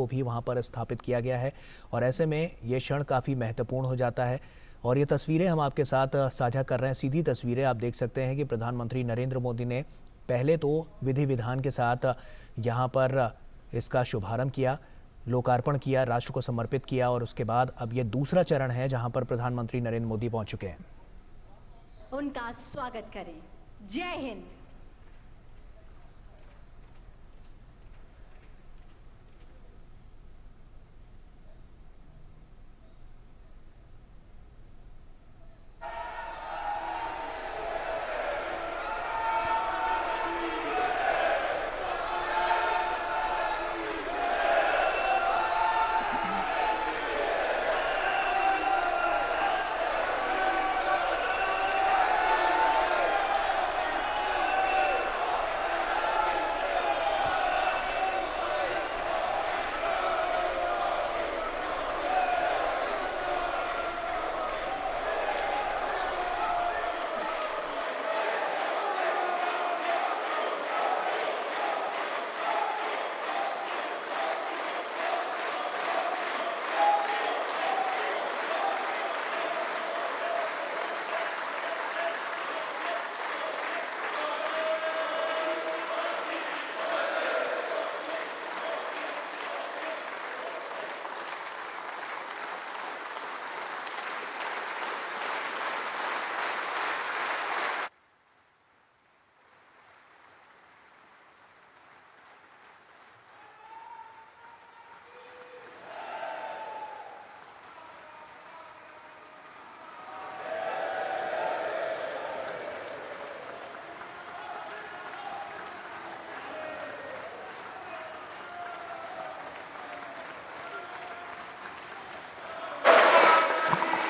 को भी वहां पर स्थापित किया गया है और ऐसे में ये क्षण काफ़ी महत्वपूर्ण हो जाता है। और ये तस्वीरें हम आपके साथ साझा कर रहे हैं, सीधी तस्वीरें। आप देख सकते हैं कि प्रधानमंत्री नरेंद्र मोदी ने पहले तो विधि विधान के साथ यहाँ पर इसका शुभारंभ किया, लोकार्पण किया, राष्ट्र को समर्पित किया और उसके बाद अब ये दूसरा चरण है जहां पर प्रधानमंत्री नरेंद्र मोदी पहुंच चुके हैं। उनका स्वागत करें। जय हिंद।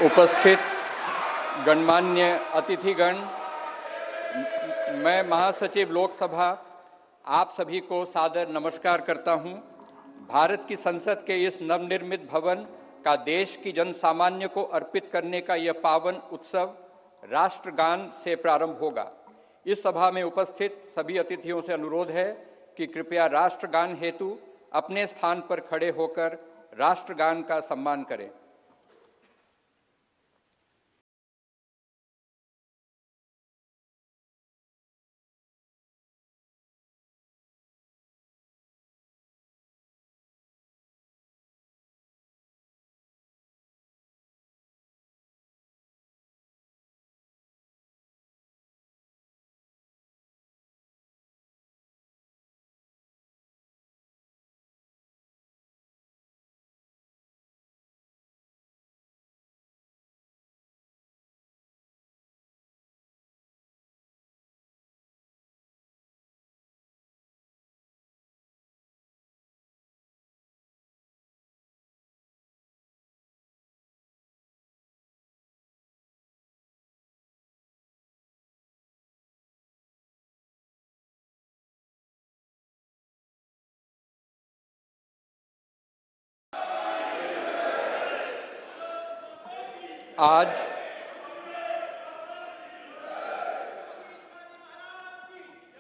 उपस्थित गणमान्य अतिथिगण, मैं महासचिव लोकसभा आप सभी को सादर नमस्कार करता हूं। भारत की संसद के इस नवनिर्मित भवन का देश की जन सामान्य को अर्पित करने का यह पावन उत्सव राष्ट्रगान से प्रारंभ होगा। इस सभा में उपस्थित सभी अतिथियों से अनुरोध है कि कृपया राष्ट्रगान हेतु अपने स्थान पर खड़े होकर राष्ट्रगान का सम्मान करें।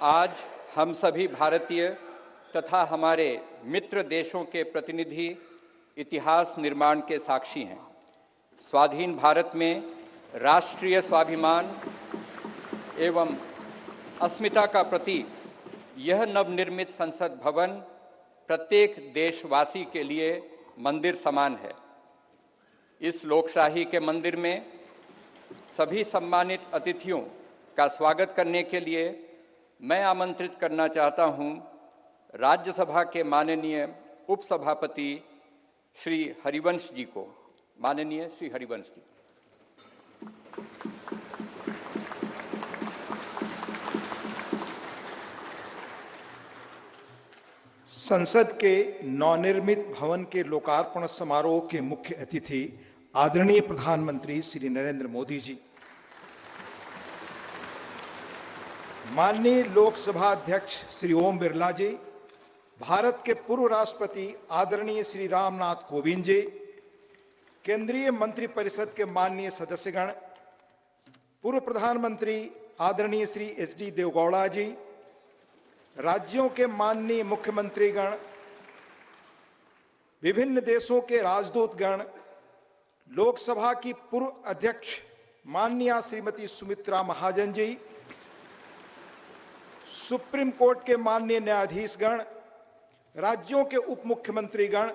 आज हम सभी भारतीय तथा हमारे मित्र देशों के प्रतिनिधि इतिहास निर्माण के साक्षी हैं। स्वाधीन भारत में राष्ट्रीय स्वाभिमान एवं अस्मिता का प्रतीक यह नवनिर्मित संसद भवन प्रत्येक देशवासी के लिए मंदिर समान है। इस लोकशाही के मंदिर में सभी सम्मानित अतिथियों का स्वागत करने के लिए मैं आमंत्रित करना चाहता हूं राज्यसभा के माननीय उपसभापति श्री हरिवंश जी को। माननीय श्री हरिवंश जी। संसद के नवनिर्मित भवन के लोकार्पण समारोह के मुख्य अतिथि आदरणीय प्रधानमंत्री श्री नरेंद्र मोदी जी, माननीय लोकसभा अध्यक्ष श्री ओम बिरला जी, भारत के पूर्व राष्ट्रपति आदरणीय श्री रामनाथ कोविंद जी, केंद्रीय मंत्रिपरिषद के माननीय सदस्यगण, पूर्व प्रधानमंत्री आदरणीय श्री एच.डी. देवेगौड़ा जी, राज्यों के माननीय मुख्यमंत्रीगण, विभिन्न देशों के राजदूतगण, लोकसभा की पूर्व अध्यक्ष माननीय श्रीमती सुमित्रा महाजन जी, सुप्रीम कोर्ट के माननीय न्यायाधीशगण, राज्यों के उप मुख्यमंत्रीगण,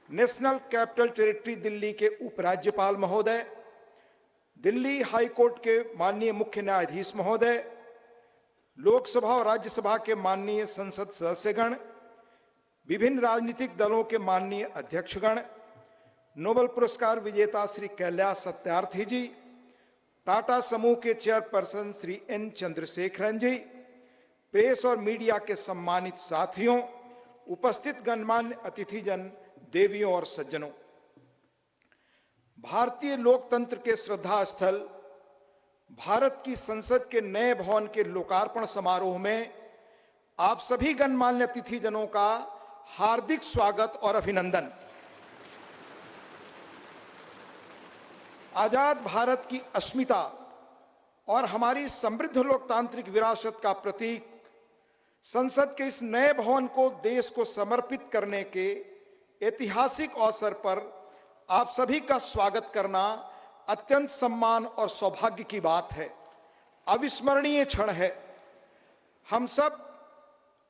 नेशनल कैपिटल टेरिटरी दिल्ली के उपराज्यपाल महोदय, दिल्ली हाई कोर्ट के माननीय मुख्य न्यायाधीश महोदय, लोकसभा और राज्यसभा के माननीय संसद सदस्यगण, विभिन्न राजनीतिक दलों के माननीय अध्यक्षगण, नोबेल पुरस्कार विजेता श्री कैलाश सत्यार्थी जी, टाटा समूह के चेयरपर्सन श्री एन चंद्रशेखरन जी, प्रेस और मीडिया के सम्मानित साथियों, उपस्थित गणमान्य अतिथिजन, देवियों और सज्जनों, भारतीय लोकतंत्र के श्रद्धा स्थल भारत की संसद के नए भवन के लोकार्पण समारोह में आप सभी गणमान्य अतिथिजनों का हार्दिक स्वागत और अभिनंदन। आजाद भारत की अस्मिता और हमारी समृद्ध लोकतांत्रिक विरासत का प्रतीक संसद के इस नए भवन को देश को समर्पित करने के ऐतिहासिक अवसर पर आप सभी का स्वागत करना अत्यंत सम्मान और सौभाग्य की बात है, अविस्मरणीय क्षण है। हम सब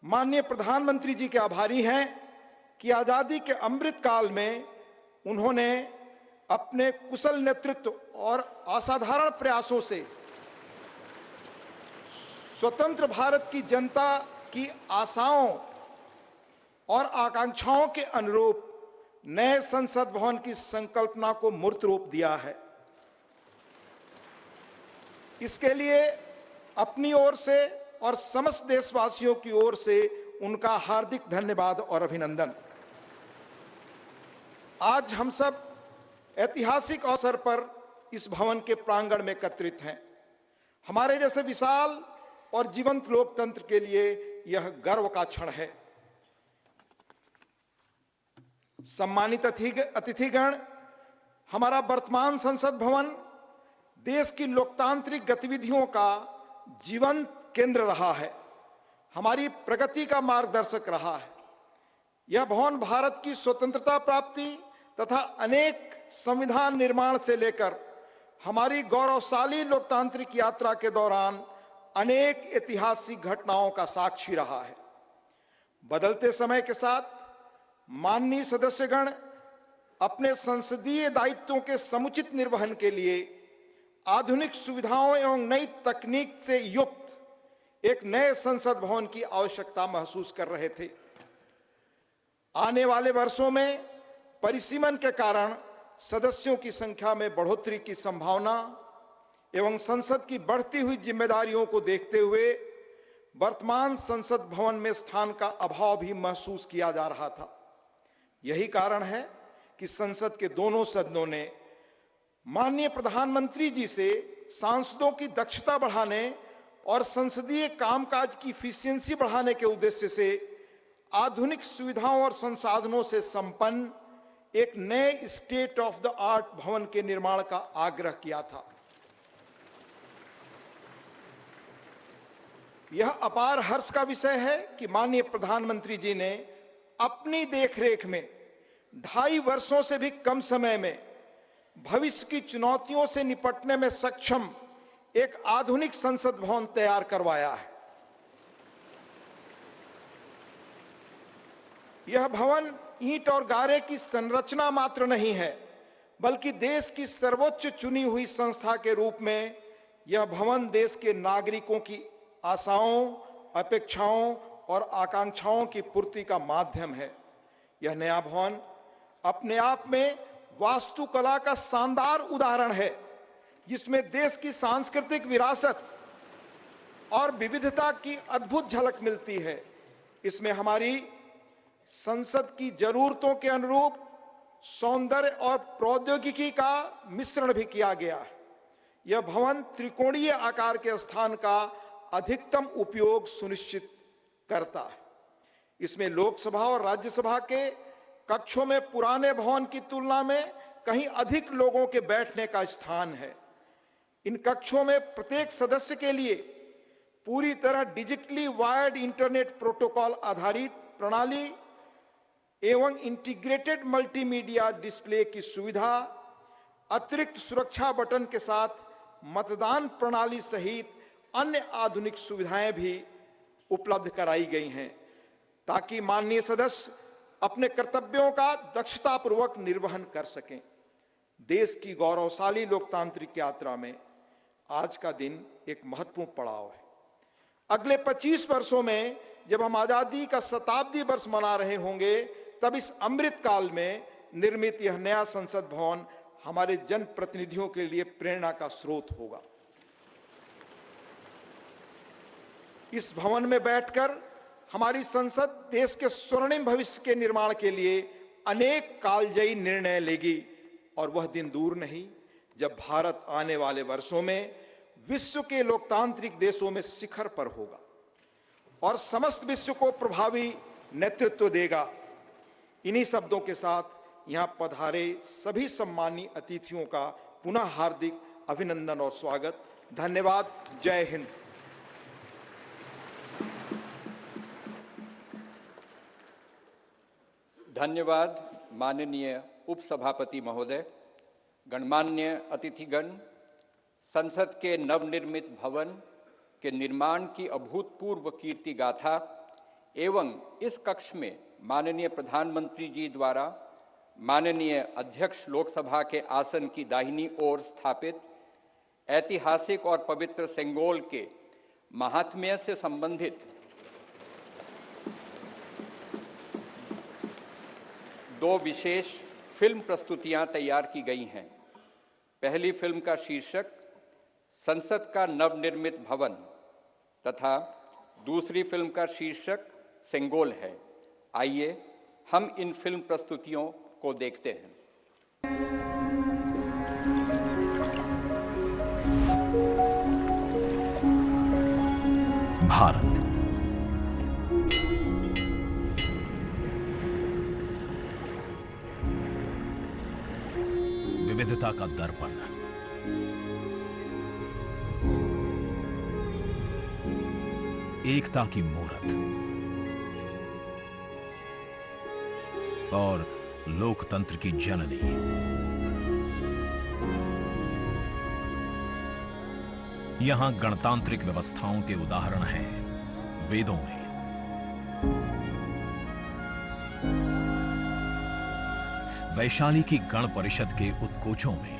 माननीय प्रधानमंत्री जी के आभारी हैं कि आजादी के अमृत काल में उन्होंने अपने कुशल नेतृत्व और असाधारण प्रयासों से स्वतंत्र भारत की जनता की आशाओं और आकांक्षाओं के अनुरूप नए संसद भवन की संकल्पना को मूर्त रूप दिया है। इसके लिए अपनी ओर से और समस्त देशवासियों की ओर से उनका हार्दिक धन्यवाद और अभिनंदन। आज हम सब ऐतिहासिक अवसर पर इस भवन के प्रांगण में एकत्रित हैं। हमारे जैसे विशाल और जीवंत लोकतंत्र के लिए यह गर्व का क्षण है। सम्मानित अतिथिगण, हमारा वर्तमान संसद भवन देश की लोकतांत्रिक गतिविधियों का जीवंत केंद्र रहा है, हमारी प्रगति का मार्गदर्शक रहा है। यह भवन भारत की स्वतंत्रता प्राप्ति तथा अनेक संविधान निर्माण से लेकर हमारी गौरवशाली लोकतांत्रिक यात्रा के दौरान अनेक ऐतिहासिक घटनाओं का साक्षी रहा है। बदलते समय के साथ माननीय सदस्यगण अपने संसदीय दायित्वों के समुचित निर्वहन के लिए आधुनिक सुविधाओं एवं नई तकनीक से युक्त एक नए संसद भवन की आवश्यकता महसूस कर रहे थे। आने वाले वर्षों में परिसीमन के कारण सदस्यों की संख्या में बढ़ोतरी की संभावना एवं संसद की बढ़ती हुई जिम्मेदारियों को देखते हुए वर्तमान संसद भवन में स्थान का अभाव भी महसूस किया जा रहा था। यही कारण है कि संसद के दोनों सदनों ने माननीय प्रधानमंत्री जी से सांसदों की दक्षता बढ़ाने और संसदीय कामकाज की इफिशियंसी बढ़ाने के उद्देश्य से आधुनिक सुविधाओं और संसाधनों से संपन्न एक नए स्टेट ऑफ द आर्ट भवन के निर्माण का आग्रह किया था। यह अपार हर्ष का विषय है कि माननीय प्रधानमंत्री जी ने अपनी देखरेख में 2.5 वर्षों से भी कम समय में भविष्य की चुनौतियों से निपटने में सक्षम एक आधुनिक संसद भवन तैयार करवाया है। यह भवन ईंट और गारे की संरचना मात्र नहीं है, बल्कि देश की सर्वोच्च चुनी हुई संस्था के रूप में यह भवन देश के नागरिकों की आशाओं, अपेक्षाओं और आकांक्षाओं की पूर्ति का माध्यम है। यह नया भवन अपने आप में वास्तुकला का शानदार उदाहरण है, जिसमें देश की सांस्कृतिक विरासत और विविधता की अद्भुत झलक मिलती है। इसमें हमारी संसद की जरूरतों के अनुरूप सौंदर्य और प्रौद्योगिकी का मिश्रण भी किया गया है। यह भवन त्रिकोणीय आकार के स्थान का अधिकतम उपयोग सुनिश्चित करता है। इसमें लोकसभा और राज्यसभा के कक्षों में पुराने भवन की तुलना में कहीं अधिक लोगों के बैठने का स्थान है। इन कक्षों में प्रत्येक सदस्य के लिए पूरी तरह डिजिटली वायर्ड इंटरनेट प्रोटोकॉल आधारित प्रणाली एवं इंटीग्रेटेड मल्टीमीडिया डिस्प्ले की सुविधा, अतिरिक्त सुरक्षा बटन के साथ मतदान प्रणाली सहित अन्य आधुनिक सुविधाएं भी उपलब्ध कराई गई हैं, ताकि माननीय सदस्य अपने कर्तव्यों का दक्षतापूर्वक निर्वहन कर सकें। देश की गौरवशाली लोकतांत्रिक यात्रा में आज का दिन एक महत्वपूर्ण पड़ाव है। अगले 25 वर्षों में जब हम आजादी का शताब्दी वर्ष मना रहे होंगे, तब इस अमृत काल में निर्मित यह नया संसद भवन हमारे जनप्रतिनिधियों के लिए प्रेरणा का स्रोत होगा। इस भवन में बैठकर हमारी संसद देश के स्वर्णिम भविष्य के निर्माण के लिए अनेक कालजयी निर्णय लेगी, और वह दिन दूर नहीं जब भारत आने वाले वर्षों में विश्व के लोकतांत्रिक देशों में शिखर पर होगा और समस्त विश्व को प्रभावी नेतृत्व देगा। इन्हीं शब्दों के साथ यहां पधारे सभी सम्मानीय अतिथियों का पुनः हार्दिक अभिनंदन और स्वागत। धन्यवाद। जय हिंद। धन्यवाद माननीय उपसभापति महोदय, गणमान्य अतिथिगण। संसद के नवनिर्मित भवन के निर्माण की अभूतपूर्व कीर्ति गाथा एवं इस कक्ष में माननीय प्रधानमंत्री जी द्वारा माननीय अध्यक्ष लोकसभा के आसन की दाहिनी ओर स्थापित ऐतिहासिक और पवित्र सेंगोल के महात्म्य से संबंधित दो विशेष फिल्म प्रस्तुतियां तैयार की गई हैं। पहली फिल्म का शीर्षक संसद का नवनिर्मित भवन तथा दूसरी फिल्म का शीर्षक सेंगोल है। आइए हम इन फिल्म प्रस्तुतियों को देखते हैं। भारत विविधता का दर्पण, एकता की मूरत और लोकतंत्र की जननी। यहां गणतांत्रिक व्यवस्थाओं के उदाहरण हैं वेदों में। वैशाली की गण परिषद के उत्कोचों में,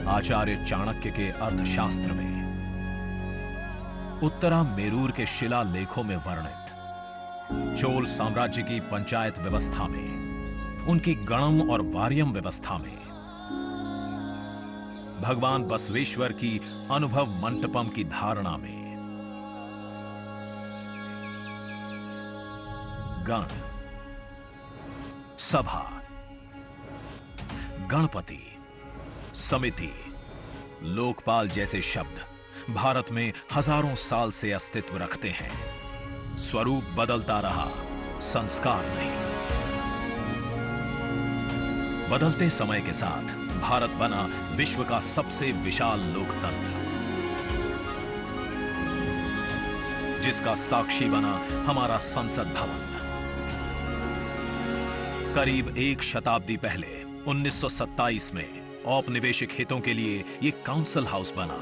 आचार्य चाणक्य के अर्थशास्त्र में, उत्तरा मेरूर के शिलालेखों में वर्णित चोल साम्राज्य की पंचायत व्यवस्था में, उनकी गणम और वार्यम व्यवस्था में, भगवान बसवेश्वर की अनुभव मंटपम की धारणा में, गण, सभा, गणपति, समिति, लोकपाल जैसे शब्द भारत में हजारों साल से अस्तित्व रखते हैं। स्वरूप बदलता रहा, संस्कार नहीं। बदलते समय के साथ भारत बना विश्व का सबसे विशाल लोकतंत्र, जिसका साक्षी बना हमारा संसद भवन। करीब एक शताब्दी पहले 1927 में औपनिवेशिक हितों के लिए यह काउंसिल हाउस बना।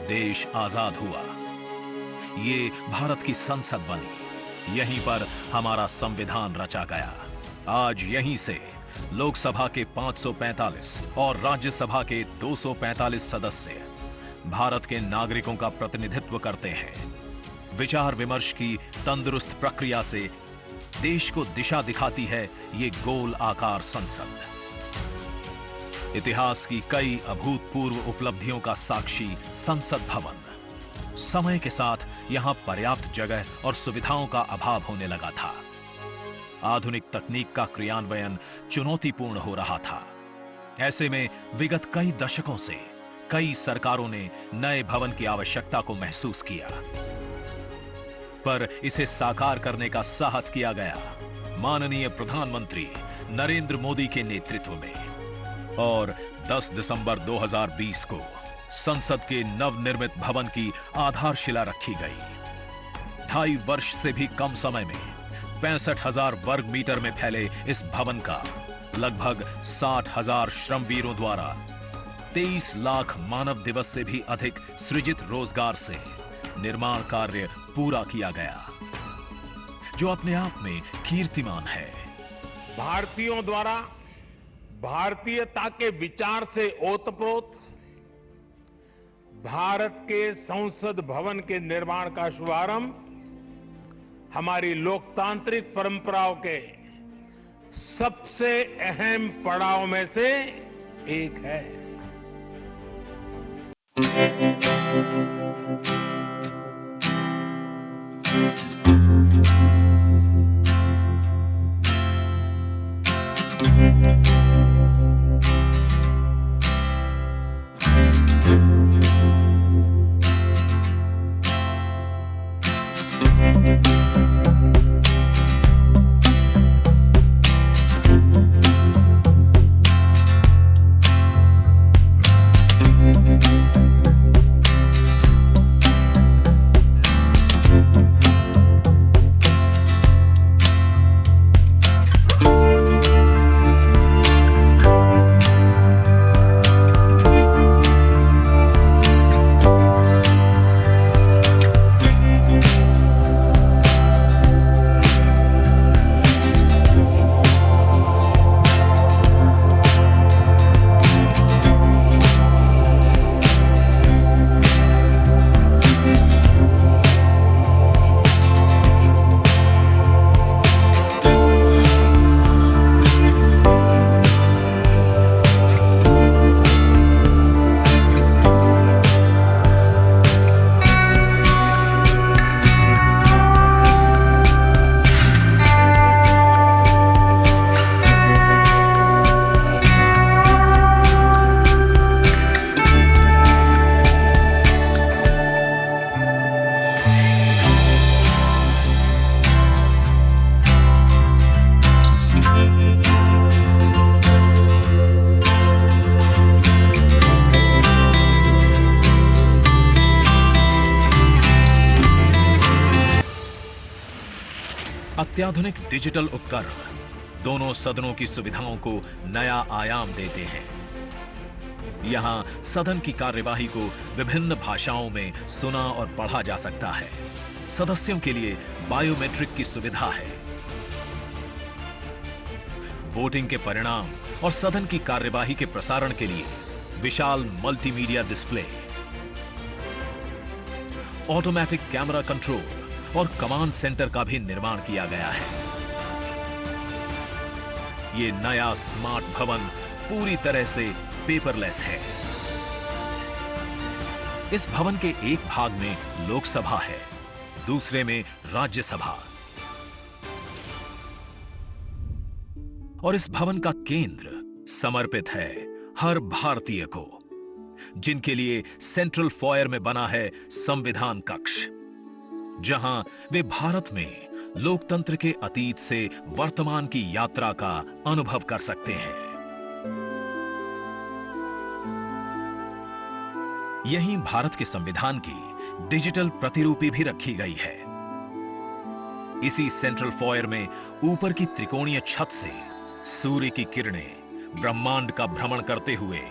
देश आजाद हुआ, ये भारत की संसद बनी। यहीं पर हमारा संविधान रचा गया। आज यहीं से लोकसभा के 545 और राज्यसभा के 245 सदस्य भारत के नागरिकों का प्रतिनिधित्व करते हैं। विचार विमर्श की तंदुरुस्त प्रक्रिया से देश को दिशा दिखाती है ये गोल आकार संसद। इतिहास की कई अभूतपूर्व उपलब्धियों का साक्षी संसद भवन। समय के साथ यहां पर्याप्त जगह और सुविधाओं का अभाव होने लगा था। आधुनिक तकनीक का क्रियान्वयन चुनौतीपूर्ण हो रहा था। ऐसे में विगत कई दशकों से कई सरकारों ने नए भवन की आवश्यकता को महसूस किया, पर इसे साकार करने का साहस किया गया माननीय प्रधानमंत्री नरेंद्र मोदी के नेतृत्व में। और 10 दिसंबर 2020 को संसद के नवनिर्मित भवन की आधारशिला रखी गई। 2.5 वर्ष से भी कम समय में 65,000 वर्ग मीटर में फैले इस भवन का लगभग 60,000 श्रमवीरों द्वारा 23 लाख मानव दिवस से भी अधिक सृजित रोजगार से निर्माण कार्य पूरा किया गया, जो अपने आप में कीर्तिमान है। भारतीयों द्वारा भारतीयता के विचार से ओतप्रोत भारत के संसद भवन के निर्माण का शुभारंभ हमारी लोकतांत्रिक परंपराओं के सबसे अहम पड़ाव में से एक है। अत्याधुनिक डिजिटल उपकरण दोनों सदनों की सुविधाओं को नया आयाम देते हैं। यहां सदन की कार्यवाही को विभिन्न भाषाओं में सुना और पढ़ा जा सकता है। सदस्यों के लिए बायोमेट्रिक की सुविधा है। वोटिंग के परिणाम और सदन की कार्यवाही के प्रसारण के लिए विशाल multimedia display, automatic camera control और कमांड सेंटर का भी निर्माण किया गया है। ये नया स्मार्ट भवन पूरी तरह से पेपरलेस है। इस भवन के एक भाग में लोकसभा है, दूसरे में राज्यसभा। और इस भवन का केंद्र समर्पित है हर भारतीय को, जिनके लिए सेंट्रल फॉयर में बना है संविधान कक्ष, जहां वे भारत में लोकतंत्र के अतीत से वर्तमान की यात्रा का अनुभव कर सकते हैं। यहीं भारत के संविधान की डिजिटल प्रतिलिपि भी रखी गई है। इसी सेंट्रल फॉयर में ऊपर की त्रिकोणीय छत से सूर्य की किरणें ब्रह्मांड का भ्रमण करते हुए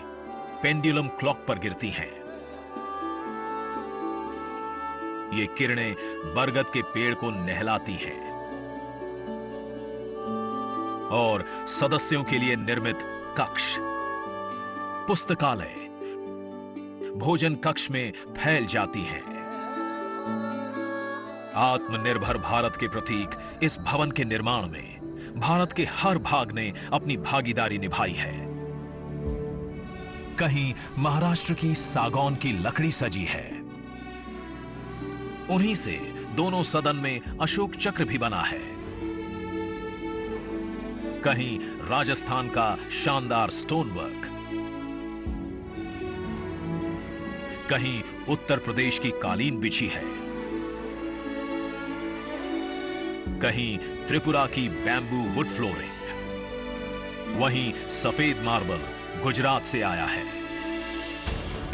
पेंडुलम क्लॉक पर गिरती हैं। ये किरणें बरगद के पेड़ को नहलाती हैं और सदस्यों के लिए निर्मित कक्ष, पुस्तकालय, भोजन कक्ष में फैल जाती हैं। आत्मनिर्भर भारत के प्रतीक इस भवन के निर्माण में भारत के हर भाग ने अपनी भागीदारी निभाई है। कहीं महाराष्ट्र की सागौन की लकड़ी सजी है, उन्हीं से दोनों सदन में अशोक चक्र भी बना है। कहीं राजस्थान का शानदार स्टोन वर्क, कहीं उत्तर प्रदेश की कालीन बिछी है, कहीं त्रिपुरा की बैम्बू वुड फ्लोरिंग, वहीं सफेद मार्बल गुजरात से आया है।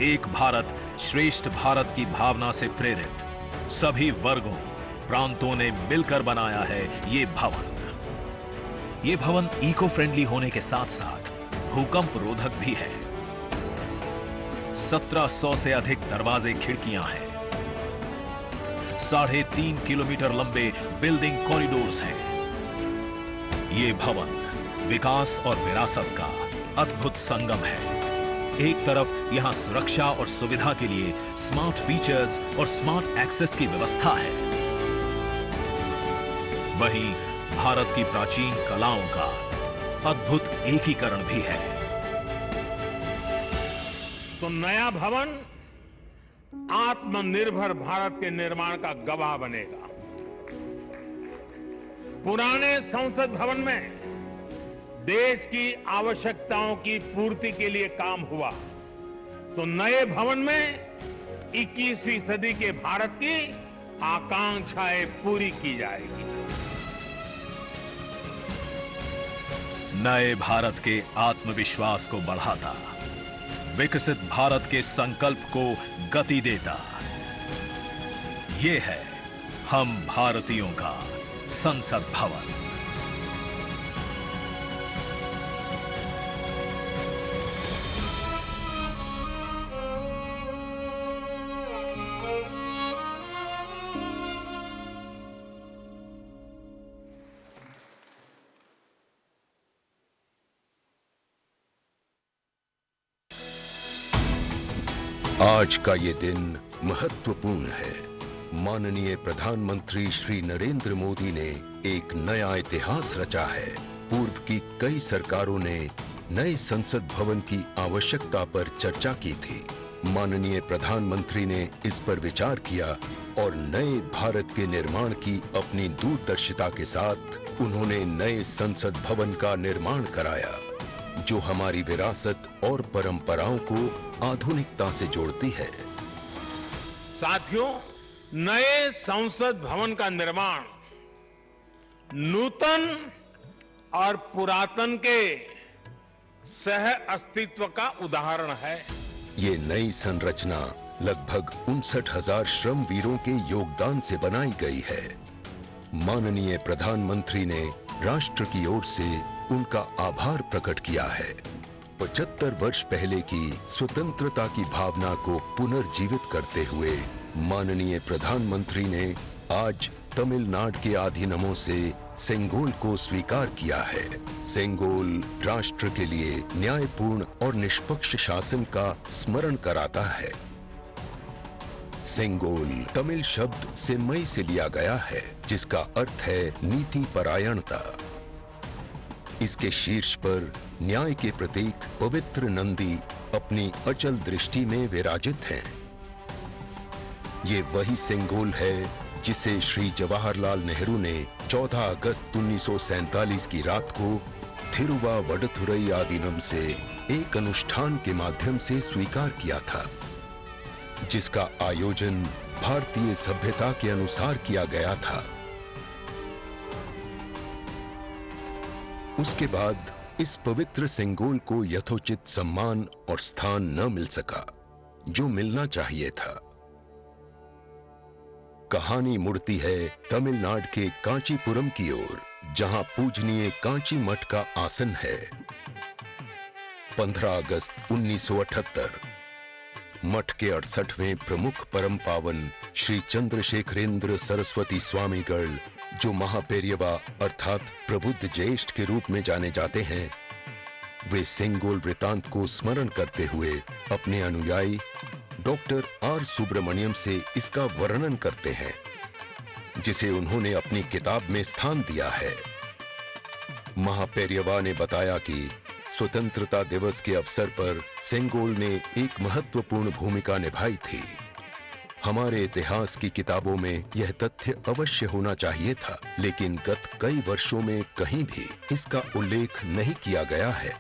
एक भारत श्रेष्ठ भारत की भावना से प्रेरित सभी वर्गों, प्रांतों ने मिलकर बनाया है ये भवन। ये भवन इको फ्रेंडली होने के साथ साथ भूकंप रोधक भी है। 1700 से अधिक दरवाजे खिड़कियां हैं। 3.5 किलोमीटर लंबे बिल्डिंग कॉरिडोर्स हैं। ये भवन विकास और विरासत का अद्भुत संगम है। एक तरफ यहां सुरक्षा और सुविधा के लिए स्मार्ट फीचर्स और स्मार्ट एक्सेस की व्यवस्था है, वहीं भारत की प्राचीन कलाओं का अद्भुत एकीकरण भी है। तो नया भवन आत्मनिर्भर भारत के निर्माण का गवाह बनेगा। पुराने संसद भवन में देश की आवश्यकताओं की पूर्ति के लिए काम हुआ, तो नए भवन में 21वीं सदी के भारत की आकांक्षाएं पूरी की जाएगी। नए भारत के आत्मविश्वास को बढ़ाता, विकसित भारत के संकल्प को गति देता, ये है हम भारतीयों का संसद भवन। आज का ये दिन महत्वपूर्ण है। माननीय प्रधानमंत्री श्री नरेंद्र मोदी ने एक नया इतिहास रचा है। पूर्व की कई सरकारों ने नए संसद भवन की आवश्यकता पर चर्चा की थी। माननीय प्रधानमंत्री ने इस पर विचार किया और नए भारत के निर्माण की अपनी दूरदर्शिता के साथ उन्होंने नए संसद भवन का निर्माण कराया, जो हमारी विरासत और परंपराओं को आधुनिकता से जोड़ती है। साथियों, नए संसद भवन का निर्माण नूतन और पुरातन के सह अस्तित्व का उदाहरण है। ये नई संरचना लगभग 59,000 श्रम वीरों के योगदान से बनाई गई है। माननीय प्रधानमंत्री ने राष्ट्र की ओर से उनका आभार प्रकट किया है। 75 वर्ष पहले की स्वतंत्रता की भावना को पुनर्जीवित करते हुए माननीय प्रधानमंत्री ने आज तमिलनाडु के अधीनमों से सेंगोल को स्वीकार किया है। सेंगोल राष्ट्र के लिए न्यायपूर्ण और निष्पक्ष शासन का स्मरण कराता है। सेंगोल तमिल शब्द सेम्मई से लिया गया है, जिसका अर्थ है नीति परायणता। इसके शीर्ष पर न्याय के प्रतीक पवित्र नंदी अपनी अचल दृष्टि में विराजित हैं। ये वही सेंगोल है जिसे श्री जवाहरलाल नेहरू ने 14 अगस्त 1947 की रात को थिरुवावडथुरई आदीनम से एक अनुष्ठान के माध्यम से स्वीकार किया था, जिसका आयोजन भारतीय सभ्यता के अनुसार किया गया था। उसके बाद इस पवित्र सेंगोल को यथोचित सम्मान और स्थान न मिल सका, जो मिलना चाहिए था। कहानी मुड़ती है तमिलनाडु के कांचीपुरम की ओर, जहां पूजनीय कांची मठ का आसन है। 15 अगस्त 1978 मठ के 68वें प्रमुख परम पावन श्री चंद्रशेखरेंद्र सरस्वती स्वामीगढ़, जो महापेरियवा अर्थात प्रबुद्ध ज्येष्ठ के रूप में जाने जाते हैं, वे सेंगोल वृतांत को स्मरण करते हुए अपने अनुयायी डॉक्टर आर सुब्रमण्यम से इसका वर्णन करते हैं, जिसे उन्होंने अपनी किताब में स्थान दिया है। महापेरियवा ने बताया कि स्वतंत्रता दिवस के अवसर पर सेंगोल ने एक महत्वपूर्ण भूमिका निभाई थी। हमारे इतिहास की किताबों में यह तथ्य अवश्य होना चाहिए था, लेकिन गत कई वर्षों में कहीं भी इसका उल्लेख नहीं किया गया है।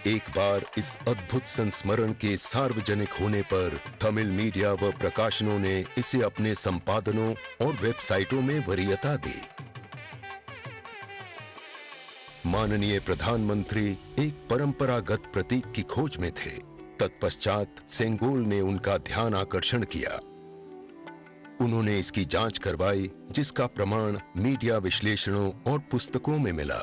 एक बार इस अद्भुत संस्मरण के सार्वजनिक होने पर तमिल मीडिया व प्रकाशनों ने इसे अपने संपादनों और वेबसाइटों में वरीयता दी। माननीय प्रधानमंत्री एक परंपरागत प्रतीक की खोज में थे। तत्पश्चात सेंगोल ने उनका ध्यान आकर्षण किया। उन्होंने इसकी जांच करवाई, जिसका प्रमाण मीडिया विश्लेषणों और पुस्तकों में मिला।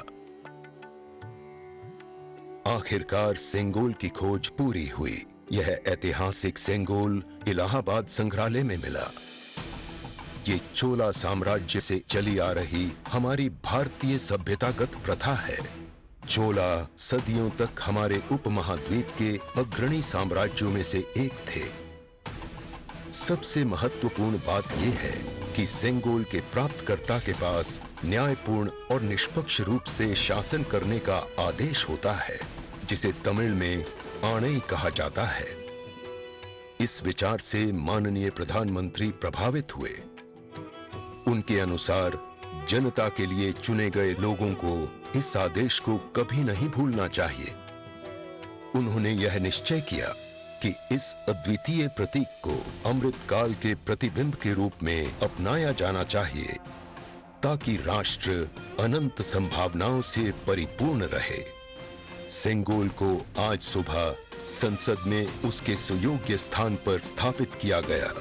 आखिरकार सेंगोल की खोज पूरी हुई। यह ऐतिहासिक सेंगोल इलाहाबाद संग्रहालय में मिला। ये चोला साम्राज्य से चली आ रही हमारी भारतीय सभ्यतागत प्रथा है। चोला सदियों तक हमारे उपमहाद्वीप के अग्रणी साम्राज्यों में से एक थे। सबसे महत्वपूर्ण बात यह है कि सेंगोल के प्राप्तकर्ता के पास न्यायपूर्ण और निष्पक्ष रूप से शासन करने का आदेश होता है, जिसे तमिल में आणई कहा जाता है। इस विचार से माननीय प्रधानमंत्री प्रभावित हुए। उनके अनुसार जनता के लिए चुने गए लोगों को इस आदेश को कभी नहीं भूलना चाहिए। उन्होंने यह निश्चय किया कि इस अद्वितीय प्रतीक को अमृतकाल के प्रतिबिंब के रूप में अपनाया जाना चाहिए, ताकि राष्ट्र अनंत संभावनाओं से परिपूर्ण रहे। सेंगोल को आज सुबह संसद में उसके सुयोग्य स्थान पर स्थापित किया गया।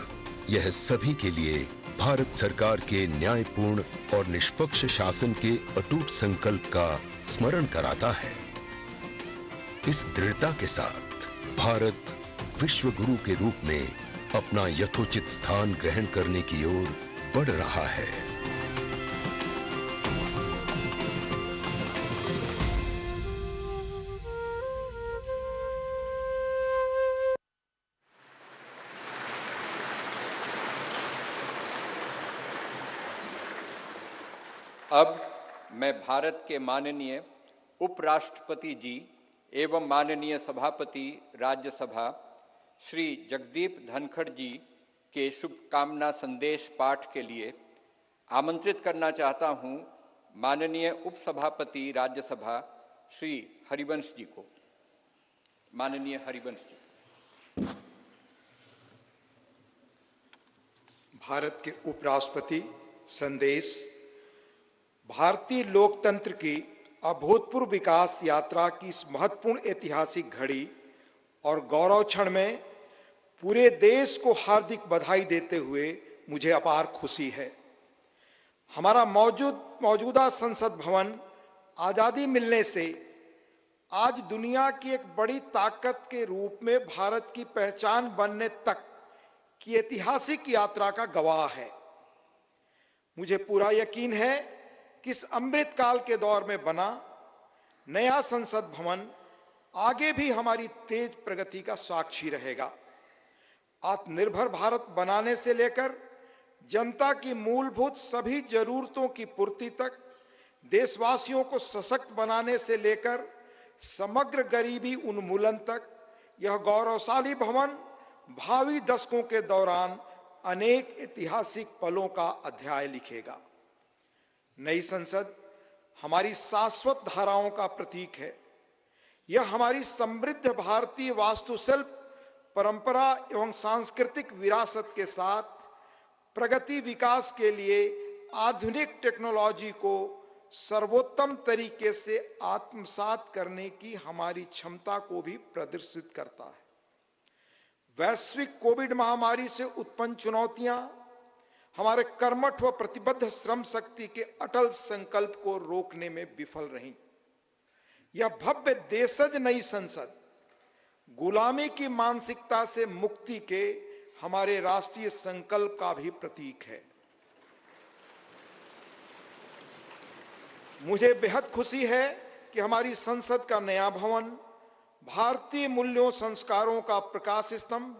यह सभी के लिए भारत सरकार के न्यायपूर्ण और निष्पक्ष शासन के अटूट संकल्प का स्मरण कराता है। इस दृढ़ता के साथ भारत विश्व गुरु के रूप में अपना यथोचित स्थान ग्रहण करने की ओर बढ़ रहा है। अब मैं भारत के माननीय उपराष्ट्रपति जी एवं माननीय सभापति राज्यसभा श्री जगदीप धनखड़ जी के शुभकामना संदेश पाठ के लिए आमंत्रित करना चाहता हूं माननीय उपसभापति राज्यसभा श्री हरिवंश जी को। माननीय हरिवंश जी। भारत के उपराष्ट्रपति संदेश। भारतीय लोकतंत्र की अभूतपूर्व विकास यात्रा की इस महत्वपूर्ण ऐतिहासिक घड़ी और गौरव क्षण में पूरे देश को हार्दिक बधाई देते हुए मुझे अपार खुशी है। हमारा मौजूदा संसद भवन आज़ादी मिलने से आज दुनिया की एक बड़ी ताकत के रूप में भारत की पहचान बनने तक की ऐतिहासिक यात्रा का गवाह है। मुझे पूरा यकीन है कि इस अमृतकाल के दौर में बना नया संसद भवन आगे भी हमारी तेज प्रगति का साक्षी रहेगा। आत्मनिर्भर भारत बनाने से लेकर जनता की मूलभूत सभी जरूरतों की पूर्ति तक, देशवासियों को सशक्त बनाने से लेकर समग्र गरीबी उन्मूलन तक, यह गौरवशाली भवन भावी दशकों के दौरान अनेक ऐतिहासिक पलों का अध्याय लिखेगा। नई संसद हमारी शाश्वत धाराओं का प्रतीक है। यह हमारी समृद्ध भारतीय वास्तुशिल्प, परंपरा एवं सांस्कृतिक विरासत के साथ प्रगति विकास के लिए आधुनिक टेक्नोलॉजी को सर्वोत्तम तरीके से आत्मसात करने की हमारी क्षमता को भी प्रदर्शित करता है। वैश्विक कोविड महामारी से उत्पन्न चुनौतियां हमारे कर्मठ व प्रतिबद्ध श्रम शक्ति के अटल संकल्प को रोकने में विफल रहीं। यह भव्य देशज नई संसद गुलामी की मानसिकता से मुक्ति के हमारे राष्ट्रीय संकल्प का भी प्रतीक है। मुझे बेहद खुशी है कि हमारी संसद का नया भवन भारतीय मूल्यों संस्कारों का प्रकाश स्तंभ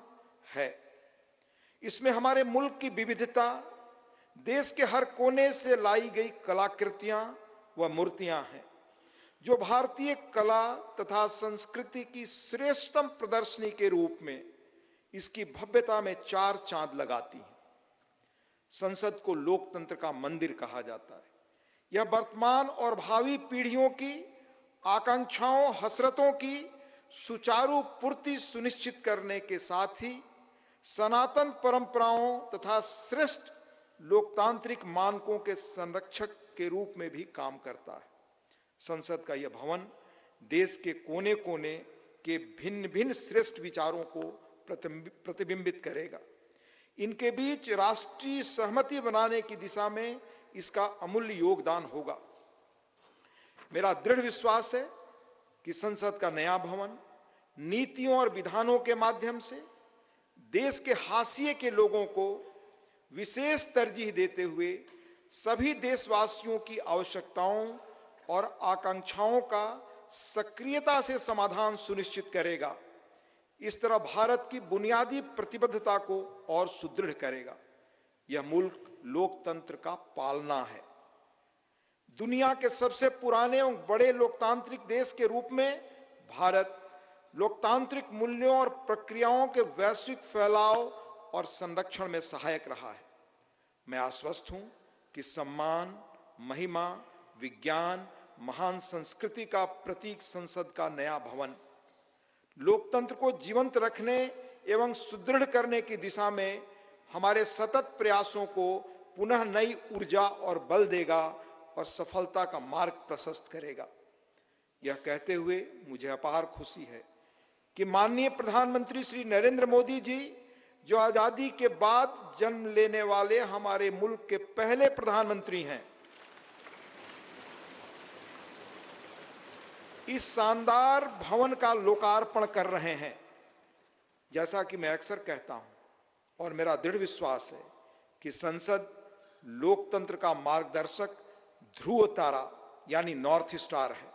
है। इसमें हमारे मुल्क की विविधता, देश के हर कोने से लाई गई कलाकृतियां व मूर्तियां हैं, जो भारतीय कला तथा संस्कृति की श्रेष्ठतम प्रदर्शनी के रूप में इसकी भव्यता में चार चांद लगाती हैं। संसद को लोकतंत्र का मंदिर कहा जाता है। यह वर्तमान और भावी पीढ़ियों की आकांक्षाओं, हसरतों की सुचारू पूर्ति सुनिश्चित करने के साथ ही सनातन परंपराओं तथा श्रेष्ठ लोकतांत्रिक मानकों के संरक्षक के रूप में भी काम करता है। संसद का यह भवन देश के कोने कोने के भिन्न भिन्न श्रेष्ठ विचारों को प्रतिबिंबित करेगा। इनके बीच राष्ट्रीय सहमति बनाने की दिशा में इसका अमूल्य योगदान होगा। मेरा दृढ़ विश्वास है कि संसद का नया भवन नीतियों और विधानों के माध्यम से देश के हाशिए के लोगों को विशेष तरजीह देते हुए सभी देशवासियों की आवश्यकताओं और आकांक्षाओं का सक्रियता से समाधान सुनिश्चित करेगा। इस तरह भारत की बुनियादी प्रतिबद्धता को और सुदृढ़ करेगा। यह मुल्क लोकतंत्र का पालना है। दुनिया के सबसे पुराने और बड़े लोकतांत्रिक देश के रूप में भारत लोकतांत्रिक मूल्यों और प्रक्रियाओं के वैश्विक फैलाव और संरक्षण में सहायक रहा है। मैं आश्वस्त हूं कि सम्मान, महिमा, विज्ञान, महान संस्कृति का प्रतीक संसद का नया भवन लोकतंत्र को जीवंत रखने एवं सुदृढ़ करने की दिशा में हमारे सतत प्रयासों को पुनः नई ऊर्जा और बल देगा और सफलता का मार्ग प्रशस्त करेगा। यह कहते हुए मुझे अपार खुशी है कि माननीय प्रधानमंत्री श्री नरेंद्र मोदी जी, जो आजादी के बाद जन्म लेने वाले हमारे मुल्क के पहले प्रधानमंत्री हैं, इस शानदार भवन का लोकार्पण कर रहे हैं। जैसा कि मैं अक्सर कहता हूं और मेरा दृढ़ विश्वास है कि संसद लोकतंत्र का मार्गदर्शक ध्रुव तारा यानी नॉर्थ स्टार है।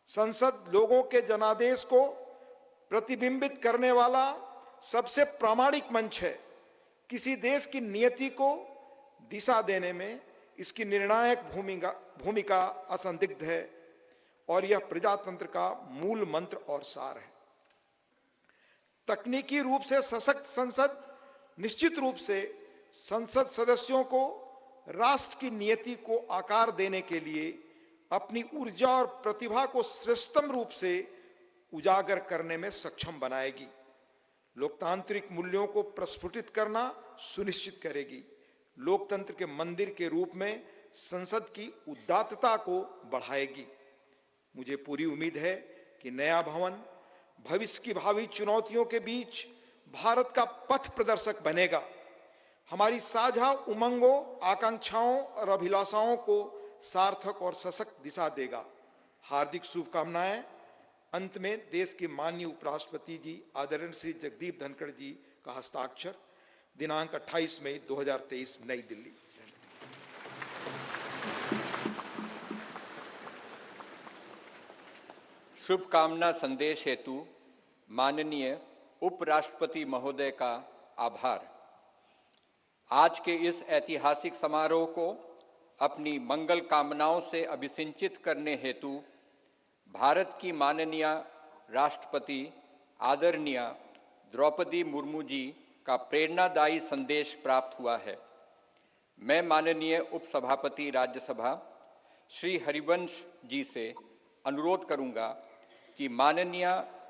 संसद लोगों के जनादेश को प्रतिबिंबित करने वाला सबसे प्रामाणिक मंच है। किसी देश की नियति को दिशा देने में इसकी निर्णायक भूमिका असंदिग्ध है और यह प्रजातंत्र का मूल मंत्र और सार है। तकनीकी रूप से सशक्त संसद निश्चित रूप से संसद सदस्यों को राष्ट्र की नियति को आकार देने के लिए अपनी ऊर्जा और प्रतिभा को श्रेष्ठतम रूप से उजागर करने में सक्षम बनाएगी। लोकतांत्रिक मूल्यों को प्रस्फुटित करना सुनिश्चित करेगी। लोकतंत्र के मंदिर के रूप में संसद की उदात्तता को बढ़ाएगी। मुझे पूरी उम्मीद है कि नया भवन भविष्य की भावी चुनौतियों के बीच भारत का पथ प्रदर्शक बनेगा। हमारी साझा उमंगों, आकांक्षाओं और अभिलाषाओं को सार्थक और सशक्त दिशा देगा। हार्दिक शुभकामनाएं। अंत में देश के माननीय उपराष्ट्रपति जी आदरणीय श्री जगदीप धनखड़ जी का हस्ताक्षर, दिनांक 28 मई 2023, नई दिल्ली। शुभकामना संदेश हेतु माननीय उपराष्ट्रपति महोदय का आभार। आज के इस ऐतिहासिक समारोह को अपनी मंगल कामनाओं से अभिसिंचित करने हेतु भारत की माननीय राष्ट्रपति आदरणीय द्रौपदी मुर्मू जी का प्रेरणादायी संदेश प्राप्त हुआ है। मैं माननीय उपसभापति राज्यसभा श्री हरिवंश जी से अनुरोध करूंगा कि माननीय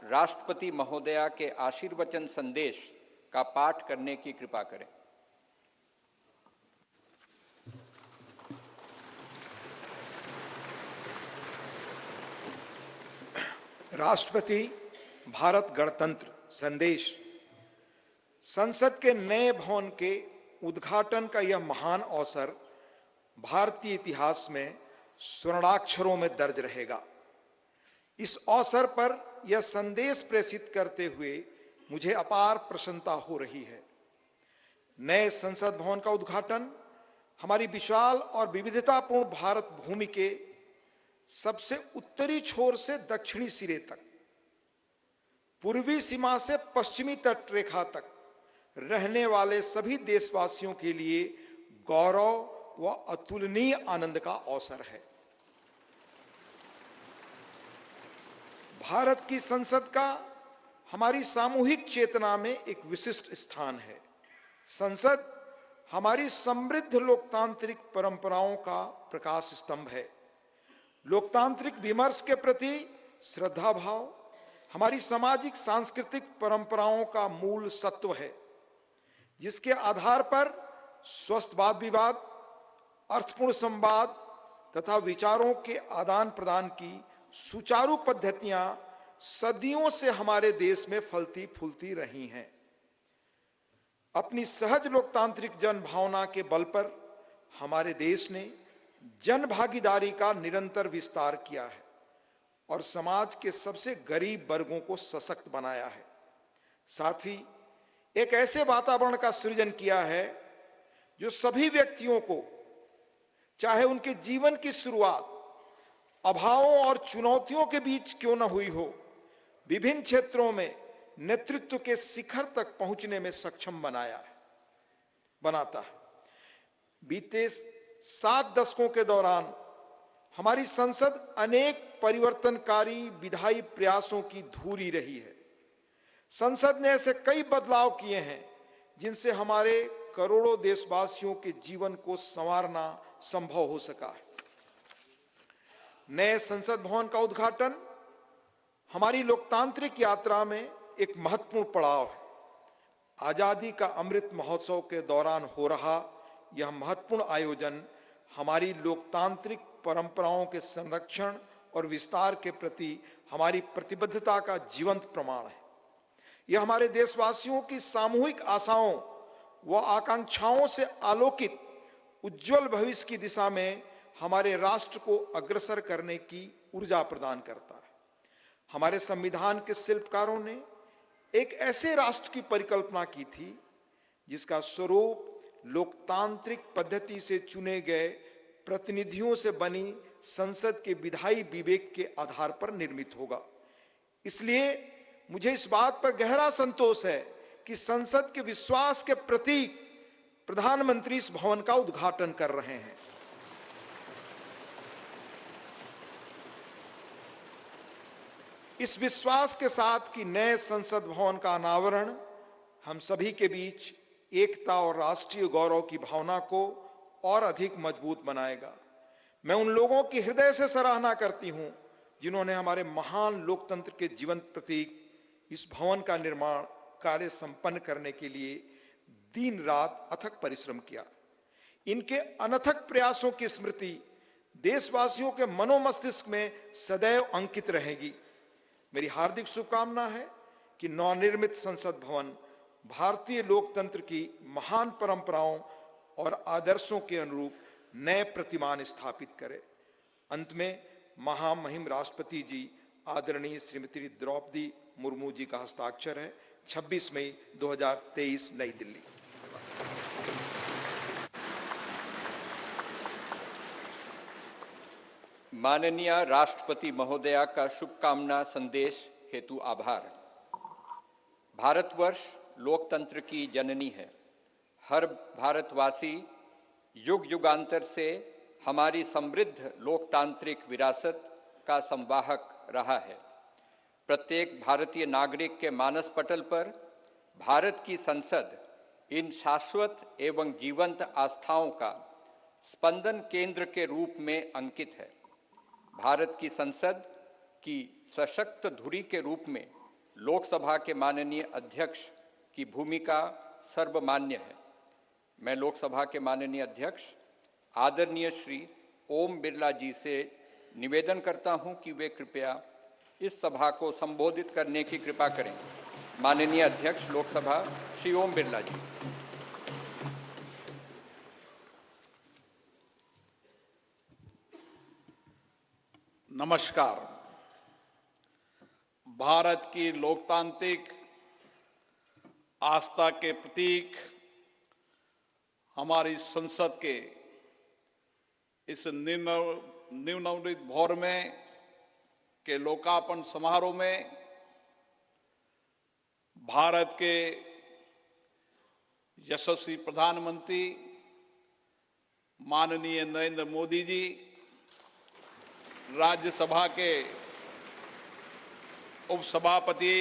राष्ट्रपति महोदया के आशीर्वचन संदेश का पाठ करने की कृपा करें। राष्ट्रपति भारत गणतंत्र संदेश। संसद के नए भवन के उद्घाटन का यह महान अवसर भारतीय इतिहास में स्वर्णाक्षरों में दर्ज रहेगा। इस अवसर पर यह संदेश प्रेषित करते हुए मुझे अपार प्रसन्नता हो रही है। नए संसद भवन का उद्घाटन हमारी विशाल और विविधतापूर्ण भारत भूमि के सबसे उत्तरी छोर से दक्षिणी सिरे तक, पूर्वी सीमा से पश्चिमी तट रेखा तक रहने वाले सभी देशवासियों के लिए गौरव व अतुलनीय आनंद का अवसर है। भारत की संसद का हमारी सामूहिक चेतना में एक विशिष्ट स्थान है। संसद हमारी समृद्ध लोकतांत्रिक परंपराओं का प्रकाश स्तंभ है। लोकतांत्रिक विमर्श के प्रति श्रद्धा भाव हमारी सामाजिक सांस्कृतिक परंपराओं का मूल सत्व है, जिसके आधार पर स्वस्थ वाद विवाद, अर्थपूर्ण संवाद तथा विचारों के आदान प्रदान की सुचारू पद्धतियां सदियों से हमारे देश में फलती फूलती रही हैं। अपनी सहज लोकतांत्रिक जन भावना के बल पर हमारे देश ने जन भागीदारी का निरंतर विस्तार किया है और समाज के सबसे गरीब वर्गों को सशक्त बनाया है। साथ ही एक ऐसे वातावरण का सृजन किया है जो सभी व्यक्तियों को, चाहे उनके जीवन की शुरुआत अभावों और चुनौतियों के बीच क्यों न हुई हो, विभिन्न क्षेत्रों में नेतृत्व के शिखर तक पहुंचने में सक्षम बनाता है। बीते 7 दशकों के दौरान हमारी संसद अनेक परिवर्तनकारी विधायी प्रयासों की धूरी रही है। संसद ने ऐसे कई बदलाव किए हैं जिनसे हमारे करोड़ों देशवासियों के जीवन को संवारना संभव हो सका है। नए संसद भवन का उद्घाटन हमारी लोकतांत्रिक यात्रा में एक महत्वपूर्ण पड़ाव है। आजादी का अमृत महोत्सव के दौरान हो रहा यह महत्वपूर्ण आयोजन हमारी लोकतांत्रिक परंपराओं के संरक्षण और विस्तार के प्रति हमारी प्रतिबद्धता का जीवंत प्रमाण है। यह हमारे देशवासियों की सामूहिक आशाओं व आकांक्षाओं से आलोकित उज्जवल भविष्य की दिशा में हमारे राष्ट्र को अग्रसर करने की ऊर्जा प्रदान करता है। हमारे संविधान के शिल्पकारों ने एक ऐसे राष्ट्र की परिकल्पना की थी जिसका स्वरूप लोकतांत्रिक पद्धति से चुने गए प्रतिनिधियों से बनी संसद के विधायी विवेक के आधार पर निर्मित होगा। इसलिए मुझे इस बात पर गहरा संतोष है कि संसद के विश्वास के प्रतीक प्रधानमंत्री इस भवन का उद्घाटन कर रहे हैं। इस विश्वास के साथ कि नए संसद भवन का अनावरण हम सभी के बीच एकता और राष्ट्रीय गौरव की भावना को और अधिक मजबूत बनाएगा। मैं उन लोगों की हृदय से सराहना करती हूं जिन्होंने हमारे महान लोकतंत्र के जीवंत प्रतीक इस भवन का निर्माण कार्य संपन्न करने के लिए दिन रात अथक परिश्रम किया। इनके अनथक प्रयासों की स्मृति देशवासियों के मनोमस्तिष्क में सदैव अंकित रहेगी। मेरी हार्दिक शुभकामना है कि नवनिर्मित संसद भवन भारतीय लोकतंत्र की महान परंपराओं और आदर्शों के अनुरूप नए प्रतिमान स्थापित करे। अंत में महामहिम राष्ट्रपति जी आदरणीय श्रीमती द्रौपदी मुर्मू जी का हस्ताक्षर है। 26 मई 2023 नई दिल्ली। माननीय राष्ट्रपति महोदया का शुभकामना संदेश हेतु आभार। भारतवर्ष लोकतंत्र की जननी है। हर भारतवासी युग युगांतर से हमारी समृद्ध लोकतांत्रिक विरासत का संवाहक रहा है। प्रत्येक भारतीय नागरिक के मानस पटल पर भारत की संसद इन शाश्वत एवं जीवंत आस्थाओं का स्पंदन केंद्र के रूप में अंकित है। भारत की संसद की सशक्त धुरी के रूप में लोकसभा के माननीय अध्यक्ष की भूमिका सर्वमान्य है। मैं लोकसभा के माननीय अध्यक्ष आदरणीय श्री ओम बिरला जी से निवेदन करता हूं कि वे कृपया इस सभा को संबोधित करने की कृपा करें। माननीय अध्यक्ष लोकसभा श्री ओम बिरला जी। नमस्कार। भारत की लोकतांत्रिक आस्था के प्रतीक हमारी संसद के इस नवनिर्मित भवन में के लोकार्पण समारोह में भारत के यशस्वी प्रधानमंत्री माननीय नरेंद्र मोदी जी, राज्यसभा के उपसभापति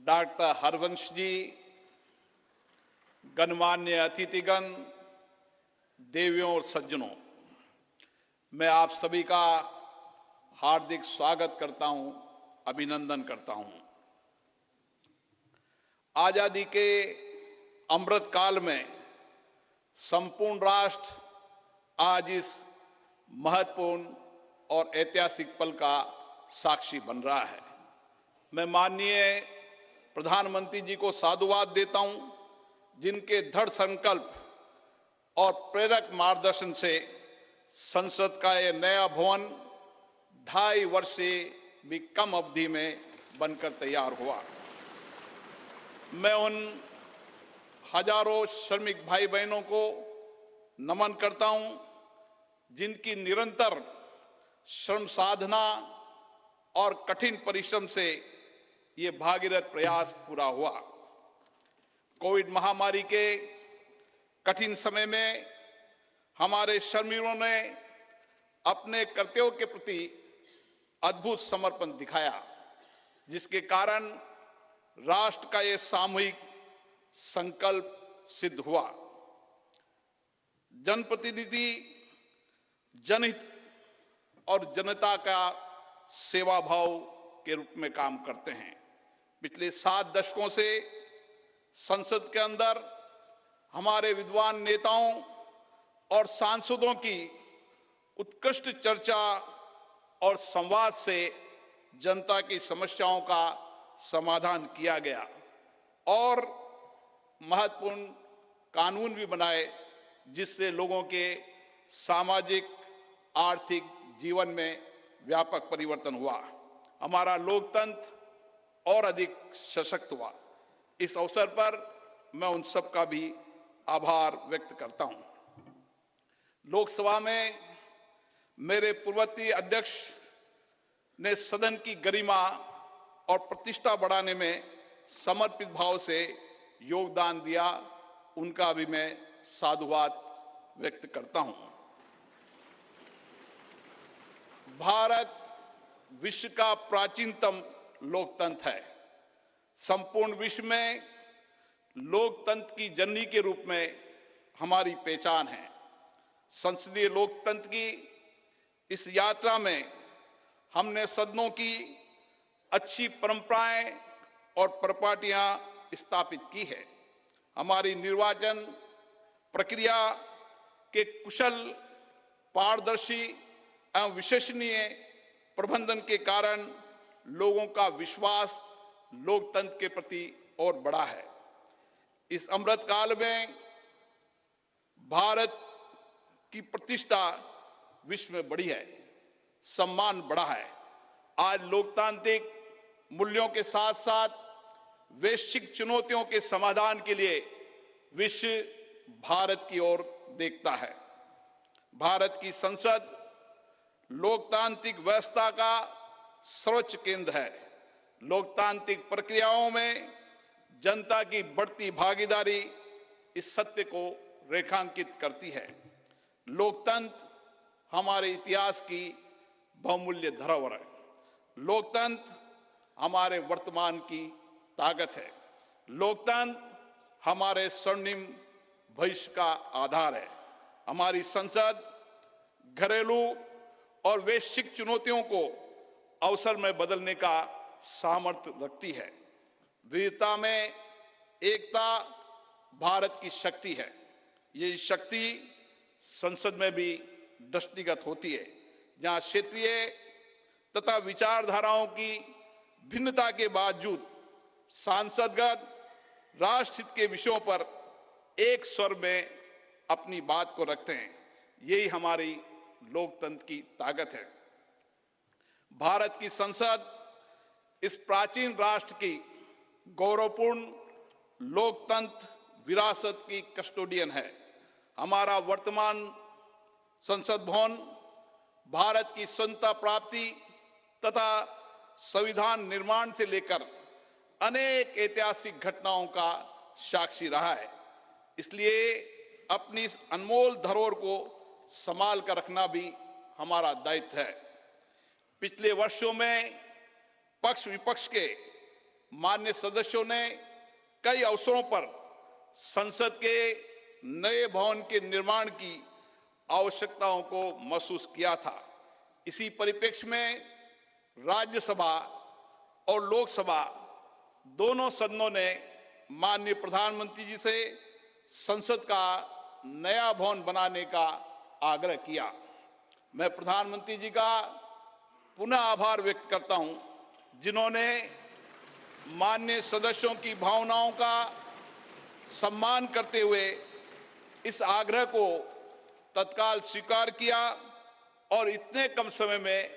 डॉक्टर हरवंश जी, गणमान्य अतिथिगण, देवियों और सज्जनों, मैं आप सभी का हार्दिक स्वागत करता हूं, अभिनंदन करता हूं। आजादी के अमृत काल में संपूर्ण राष्ट्र आज इस महत्वपूर्ण और ऐतिहासिक पल का साक्षी बन रहा है। मैं माननीय प्रधानमंत्री जी को साधुवाद देता हूं, जिनके दृढ़ संकल्प और प्रेरक मार्गदर्शन से संसद का यह नया भवन 2.5 वर्ष से भी कम अवधि में बनकर तैयार हुआ। मैं उन हजारों श्रमिक भाई बहनों को नमन करता हूं, जिनकी निरंतर श्रम साधना और कठिन परिश्रम से ये भागीरथ प्रयास पूरा हुआ। कोविड महामारी के कठिन समय में हमारे श्रमिकों ने अपने कर्तव्यों के प्रति अद्भुत समर्पण दिखाया, जिसके कारण राष्ट्र का ये सामूहिक संकल्प सिद्ध हुआ। जनप्रतिनिधि जनहित और जनता का सेवा भाव के रूप में काम करते हैं। पिछले 7 दशकों से संसद के अंदर हमारे विद्वान नेताओं और सांसदों की उत्कृष्ट चर्चा और संवाद से जनता की समस्याओं का समाधान किया गया और महत्वपूर्ण कानून भी बनाए, जिससे लोगों के सामाजिक आर्थिक जीवन में व्यापक परिवर्तन हुआ। हमारा लोकतंत्र और अधिक सशक्त हुआ। इस अवसर पर मैं उन सब का भी आभार व्यक्त करता हूं। लोकसभा में मेरे पूर्ववर्ती अध्यक्ष ने सदन की गरिमा और प्रतिष्ठा बढ़ाने में समर्पित भाव से योगदान दिया, उनका भी मैं साधुवाद व्यक्त करता हूं। भारत विश्व का प्राचीनतम लोकतंत्र है। संपूर्ण विश्व में लोकतंत्र की जननी के रूप में हमारी पहचान है। संसदीय लोकतंत्र की इस यात्रा में हमने सदनों की अच्छी परंपराएं और परिपाटियां स्थापित की है। हमारी निर्वाचन प्रक्रिया के कुशल, पारदर्शी एवं विश्वसनीय प्रबंधन के कारण लोगों का विश्वास लोकतंत्र के प्रति और बढ़ा है। इस अमृत काल में भारत की प्रतिष्ठा विश्व में बढ़ी है, सम्मान बढ़ा है। आज लोकतांत्रिक मूल्यों के साथ साथ वैश्विक चुनौतियों के समाधान के लिए विश्व भारत की ओर देखता है। भारत की संसद लोकतांत्रिक व्यवस्था का सर्वोच्च केंद्र है। लोकतांत्रिक प्रक्रियाओं में जनता की बढ़ती भागीदारी इस सत्य को रेखांकित करती है। लोकतंत्र हमारे इतिहास की बहुमूल्य धरोहर है। लोकतंत्र हमारे वर्तमान की ताकत है। लोकतंत्र हमारे स्वर्णिम भविष्य का आधार है। हमारी संसद घरेलू और वैश्विक चुनौतियों को अवसर में बदलने का सामर्थ्य रखती है। विविधता में एकता भारत की शक्ति है। ये शक्ति संसद में भी दृष्टिगत होती है, जहां क्षेत्रीय तथा विचारधाराओं की भिन्नता के बावजूद सांसदगण राष्ट्रहित के विषयों पर एक स्वर में अपनी बात को रखते हैं। यही हमारी लोकतंत्र की ताकत है। भारत की संसद इस प्राचीन राष्ट्र की गौरवपूर्ण लोकतंत्र विरासत की कस्टोडियन है। हमारा वर्तमान संसद भवन भारत की स्वतंत्रता प्राप्ति तथा संविधान निर्माण से लेकर अनेक ऐतिहासिक घटनाओं का साक्षी रहा है। इसलिए अपनी इस अनमोल धरोहर को संभाल कर रखना भी हमारा दायित्व है। पिछले वर्षों में पक्ष विपक्ष के मान्य सदस्यों ने कई अवसरों पर संसद के नए भवन के निर्माण की आवश्यकताओं को महसूस किया था। इसी परिप्रेक्ष्य में राज्यसभा और लोकसभा दोनों सदनों ने माननीय प्रधानमंत्री जी से संसद का नया भवन बनाने का आग्रह किया। मैं प्रधानमंत्री जी का पुनः आभार व्यक्त करता हूं, जिन्होंने माननीय सदस्यों की भावनाओं का सम्मान करते हुए इस आग्रह को तत्काल स्वीकार किया और इतने कम समय में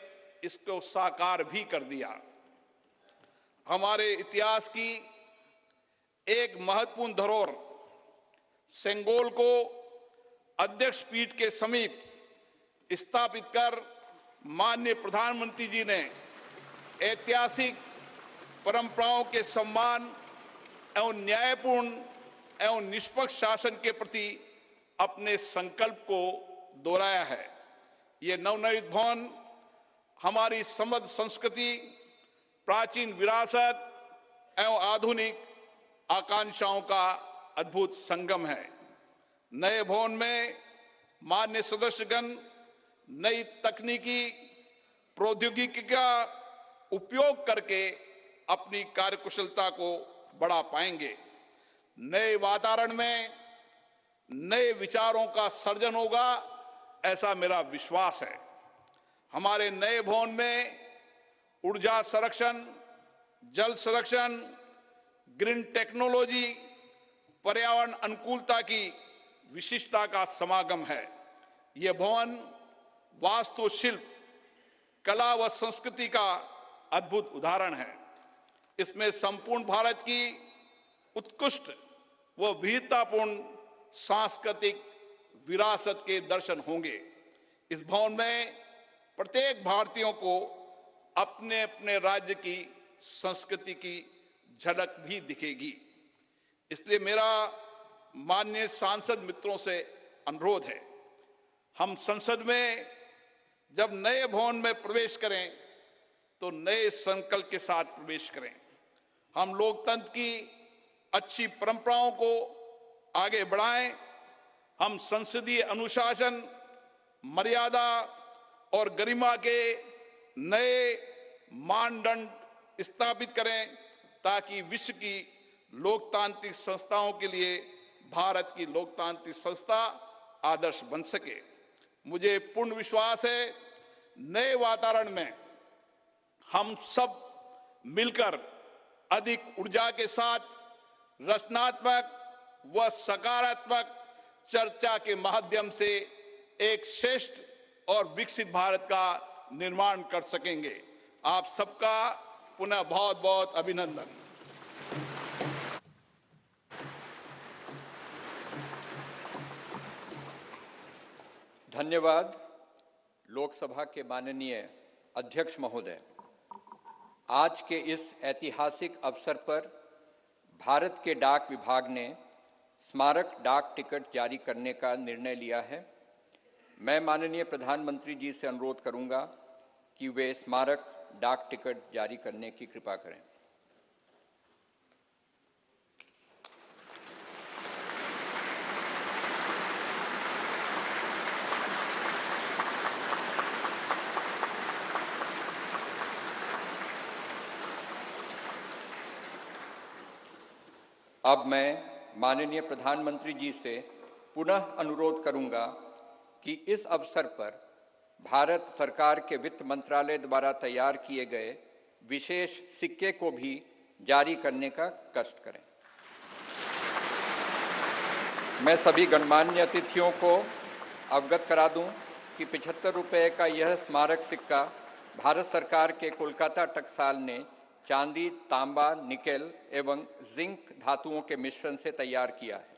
इसको साकार भी कर दिया। हमारे इतिहास की एक महत्वपूर्ण धरोहर सेंगोल को अध्यक्ष पीठ के समीप स्थापित कर माननीय प्रधानमंत्री जी ने ऐतिहासिक परंपराओं के सम्मान एवं न्यायपूर्ण एवं निष्पक्ष शासन के प्रति अपने संकल्प को दोहराया है। ये नवनिर्मित भवन हमारी समृद्ध संस्कृति, प्राचीन विरासत एवं आधुनिक आकांक्षाओं का अद्भुत संगम है। नए भवन में माननीय सदस्यगण नई तकनीकी प्रौद्योगिकी का उपयोग करके अपनी कार्यकुशलता को बढ़ा पाएंगे। नए वातावरण में नए विचारों का सर्जन होगा, ऐसा मेरा विश्वास है। हमारे नए भवन में ऊर्जा संरक्षण, जल संरक्षण, ग्रीन टेक्नोलॉजी, पर्यावरण अनुकूलता की विशिष्टता का समागम है। यह भवन वास्तुशिल्प, कला व संस्कृति का अद्भुत उदाहरण है। इसमें संपूर्ण भारत की उत्कृष्ट व विविधतापूर्ण सांस्कृतिक विरासत के दर्शन होंगे। इस भवन में प्रत्येक भारतीयों को अपने अपने राज्य की संस्कृति की झलक भी दिखेगी। इसलिए मेरा माननीय सांसद मित्रों से अनुरोध है, हम संसद में जब नए भवन में प्रवेश करें तो नए संकल्प के साथ प्रवेश करें। हम लोकतंत्र की अच्छी परंपराओं को आगे बढ़ाएं। हम संसदीय अनुशासन, मर्यादा और गरिमा के नए मानदंड स्थापित करें ताकि विश्व की लोकतांत्रिक संस्थाओं के लिए भारत की लोकतांत्रिक संस्था आदर्श बन सके। मुझे पूर्ण विश्वास है, नए वातावरण में हम सब मिलकर अधिक ऊर्जा के साथ रचनात्मक व सकारात्मक चर्चा के माध्यम से एक श्रेष्ठ और विकसित भारत का निर्माण कर सकेंगे। आप सबका पुनः बहुत बहुत अभिनंदन। धन्यवाद। लोकसभा के माननीय अध्यक्ष महोदय, आज के इस ऐतिहासिक अवसर पर भारत के डाक विभाग ने स्मारक डाक टिकट जारी करने का निर्णय लिया है। मैं माननीय प्रधानमंत्री जी से अनुरोध करूंगा कि वे स्मारक डाक टिकट जारी करने की कृपा करें। अब मैं माननीय प्रधानमंत्री जी से पुनः अनुरोध करूंगा कि इस अवसर पर भारत सरकार के वित्त मंत्रालय द्वारा तैयार किए गए विशेष सिक्के को भी जारी करने का कष्ट करें। मैं सभी गणमान्य अतिथियों को अवगत करा दूं कि 75 रुपये का यह स्मारक सिक्का भारत सरकार के कोलकाता टकसाल ने चांदी, तांबा, निकेल एवं जिंक धातुओं के मिश्रण से तैयार किया है।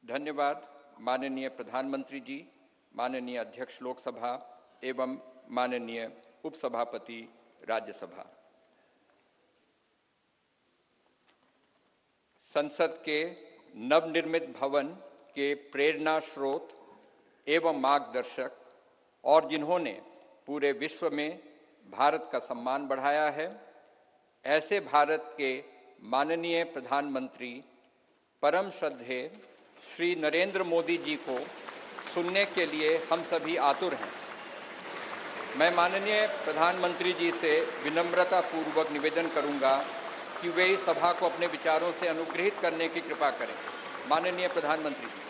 धन्यवाद माननीय प्रधानमंत्री जी, माननीय अध्यक्ष लोकसभा एवं माननीय उपसभापति राज्यसभा। संसद के नवनिर्मित भवन के प्रेरणा स्रोत एवं मार्गदर्शक और जिन्होंने पूरे विश्व में भारत का सम्मान बढ़ाया है, ऐसे भारत के माननीय प्रधानमंत्री परम श्रद्धेय श्री नरेंद्र मोदी जी को सुनने के लिए हम सभी आतुर हैं। मैं माननीय प्रधानमंत्री जी से विनम्रतापूर्वक निवेदन करूंगा कि वे इस सभा को अपने विचारों से अनुग्रहित करने की कृपा करें। माननीय प्रधानमंत्री जी।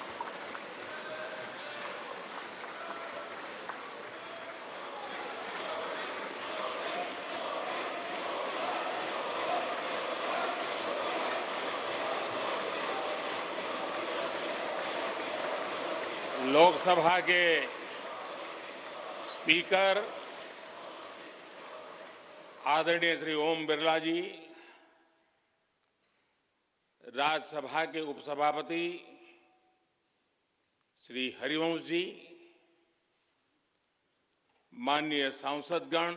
लोकसभा के स्पीकर आदरणीय श्री ओम बिरला जी, राज्यसभा के उपसभापति श्री हरिवंश जी, माननीय सांसदगण,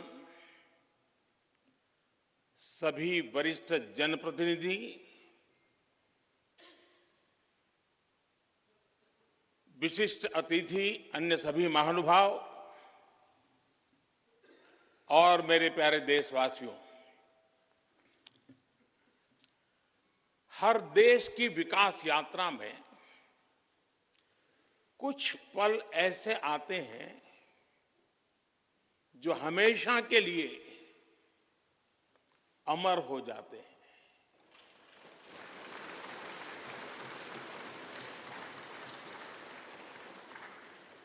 सभी वरिष्ठ जनप्रतिनिधि, विशिष्ट अतिथि, अन्य सभी महानुभाव और मेरे प्यारे देशवासियों, हर देश की विकास यात्रा में कुछ पल ऐसे आते हैं जो हमेशा के लिए अमर हो जाते हैं।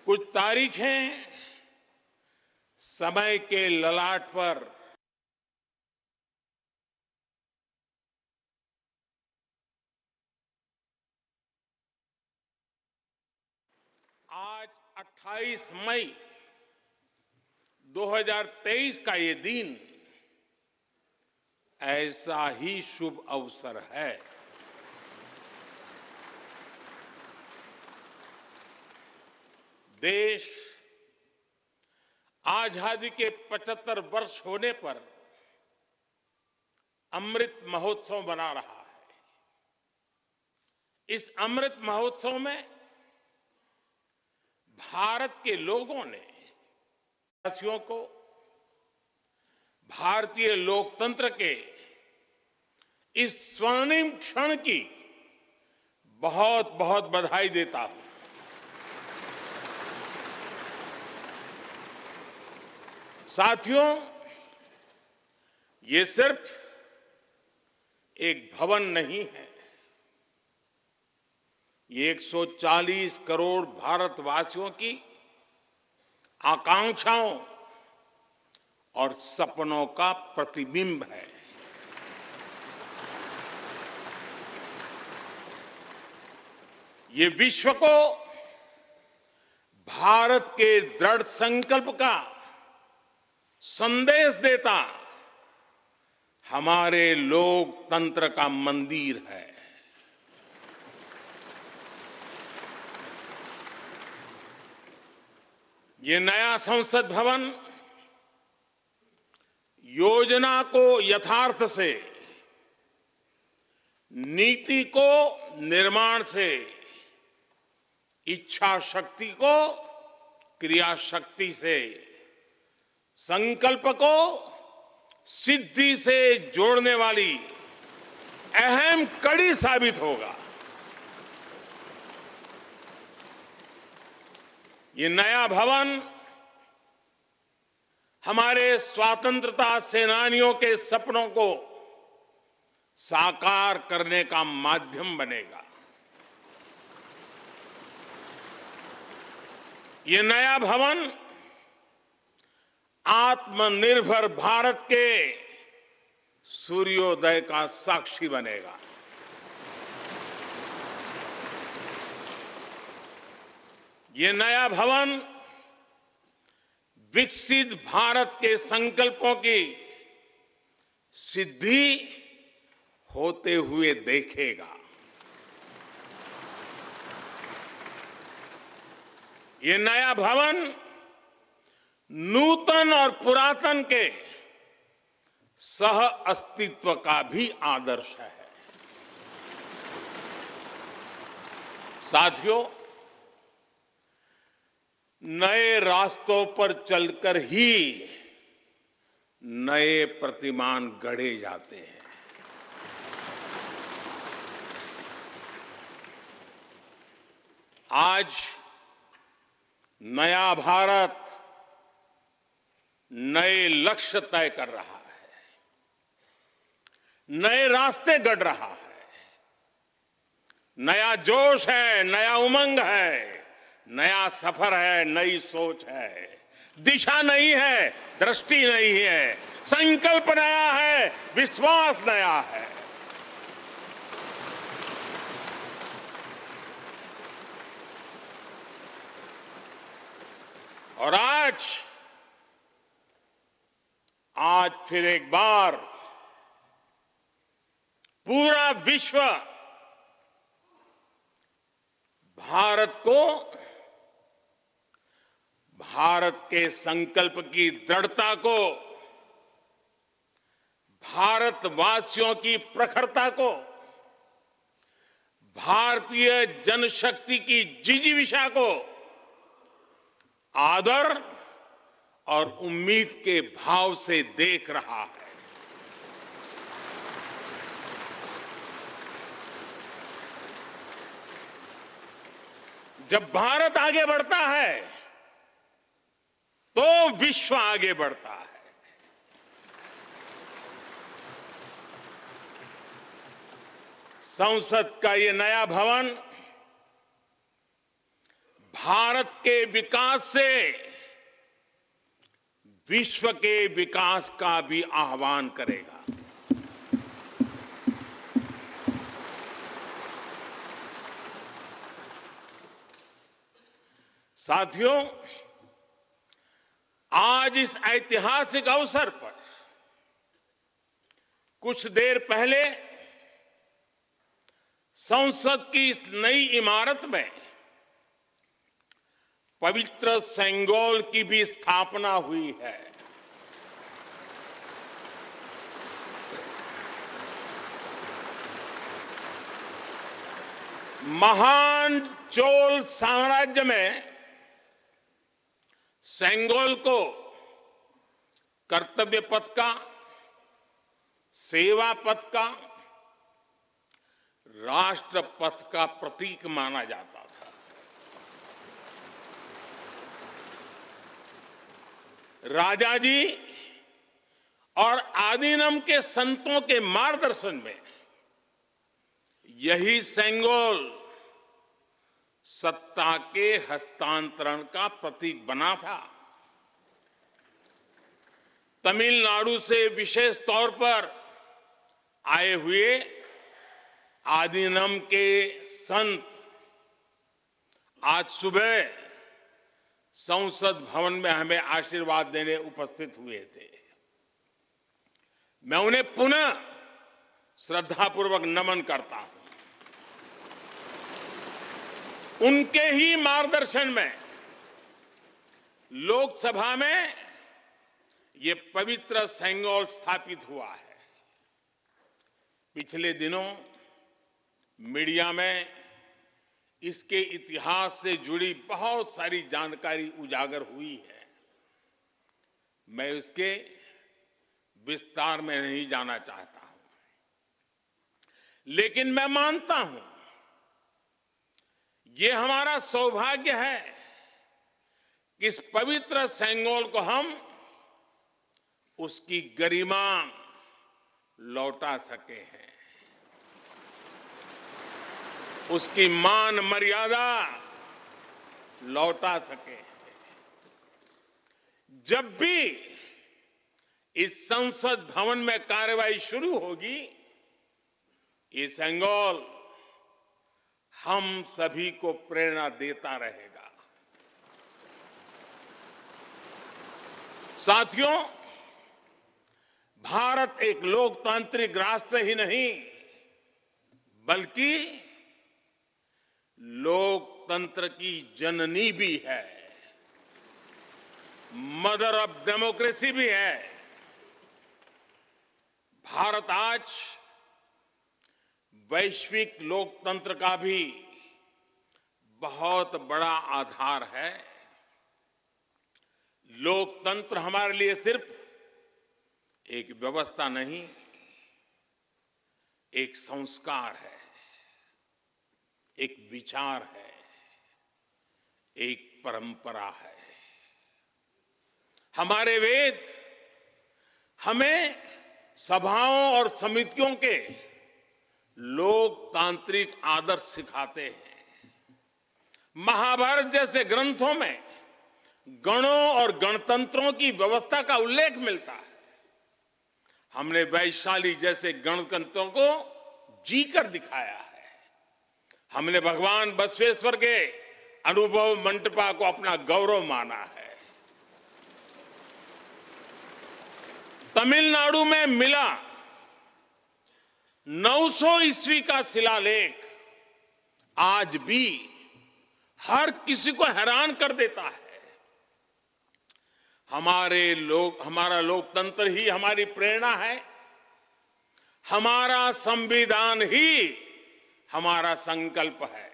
कुछ तारीखें समय के ललाट पर आज 28 मई 2023 का ये दिन ऐसा ही शुभ अवसर है। देश आजादी के 75 वर्ष होने पर अमृत महोत्सव मना रहा है। इस अमृत महोत्सव में भारत के लोगों ने देशवासियों को भारतीय लोकतंत्र के इस स्वर्णिम क्षण की बहुत बहुत बधाई देता हूं। साथियों, ये सिर्फ एक भवन नहीं है, ये 140 करोड़ भारतवासियों की आकांक्षाओं और सपनों का प्रतिबिंब है। ये विश्व को भारत के दृढ़ संकल्प का संदेश देता हमारे लोकतंत्र का मंदिर है। ये नया संसद भवन योजना को यथार्थ से, नीति को निर्माण से, इच्छा शक्ति को क्रिया शक्ति से, संकल्प को सिद्धि से जोड़ने वाली अहम कड़ी साबित होगा। ये नया भवन हमारे स्वतंत्रता सेनानियों के सपनों को साकार करने का माध्यम बनेगा। ये नया भवन आत्मनिर्भर भारत के सूर्योदय का साक्षी बनेगा। ये नया भवन विकसित भारत के संकल्पों की सिद्धि होते हुए देखेगा। ये नया भवन नूतन और पुरातन के सह अस्तित्व का भी आदर्श है। साथियों, नए रास्तों पर चलकर ही नए प्रतिमान गढ़े जाते हैं। आज नया भारत नए लक्ष्य तय कर रहा है, नए रास्ते गढ़ रहा है। नया जोश है, नया उमंग है, नया सफर है, नई सोच है। दिशा नहीं है, दृष्टि नहीं है, संकल्प नया है, विश्वास नया है। और आज फिर एक बार पूरा विश्व भारत को, भारत के संकल्प की दृढ़ता को, भारतवासियों की प्रखरता को, भारतीय जनशक्ति की जिजीविषा को आदर और उम्मीद के भाव से देख रहा है। जब भारत आगे बढ़ता है तो विश्व आगे बढ़ता है। संसद का ये नया भवन भारत के विकास से विश्व के विकास का भी आह्वान करेगा। साथियों, आज इस ऐतिहासिक अवसर पर कुछ देर पहले संसद की इस नई इमारत में पवित्र सेंगोल की भी स्थापना हुई है। महान चोल साम्राज्य में सेंगोल को कर्तव्य पथ का, सेवा पथ का, राष्ट्र पथ का प्रतीक माना जाता था। राजा जी और आदीनम के संतों के मार्गदर्शन में यही सेंगोल सत्ता के हस्तांतरण का प्रतीक बना था। तमिलनाडु से विशेष तौर पर आए हुए आदीनम के संत आज सुबह संसद भवन में हमें आशीर्वाद देने उपस्थित हुए थे। मैं उन्हें पुनः श्रद्धापूर्वक नमन करता हूं। उनके ही मार्गदर्शन में लोकसभा में ये पवित्र सेंगोल स्थापित हुआ है। पिछले दिनों मीडिया में इसके इतिहास से जुड़ी बहुत सारी जानकारी उजागर हुई है। मैं इसके विस्तार में नहीं जाना चाहता हूं, लेकिन मैं मानता हूं ये हमारा सौभाग्य है कि इस पवित्र सेंगोल को हम उसकी गरिमा लौटा सके हैं, उसकी मान मर्यादा लौटा सके। जब भी इस संसद भवन में कार्यवाही शुरू होगी, ये सेंगोल हम सभी को प्रेरणा देता रहेगा। साथियों, भारत एक लोकतांत्रिक राष्ट्र ही नहीं बल्कि लोकतंत्र की जननी भी है, मदर ऑफ डेमोक्रेसी भी है। भारत आज वैश्विक लोकतंत्र का भी बहुत बड़ा आधार है। लोकतंत्र हमारे लिए सिर्फ एक व्यवस्था नहीं, एक संस्कार है, एक विचार है, एक परंपरा है। हमारे वेद हमें सभाओं और समितियों के लोकतांत्रिक आदर्श सिखाते हैं। महाभारत जैसे ग्रंथों में गणों और गणतंत्रों की व्यवस्था का उल्लेख मिलता है। हमने वैशाली जैसे गणतंत्रों को जीकर दिखाया है। हमने भगवान बसवेश्वर के अनुभव मंटपा को अपना गौरव माना है। तमिलनाडु में मिला 900 ईस्वी का शिलालेख आज भी हर किसी को हैरान कर देता है। हमारा लोकतंत्र ही हमारी प्रेरणा है, हमारा संविधान ही हमारा संकल्प है।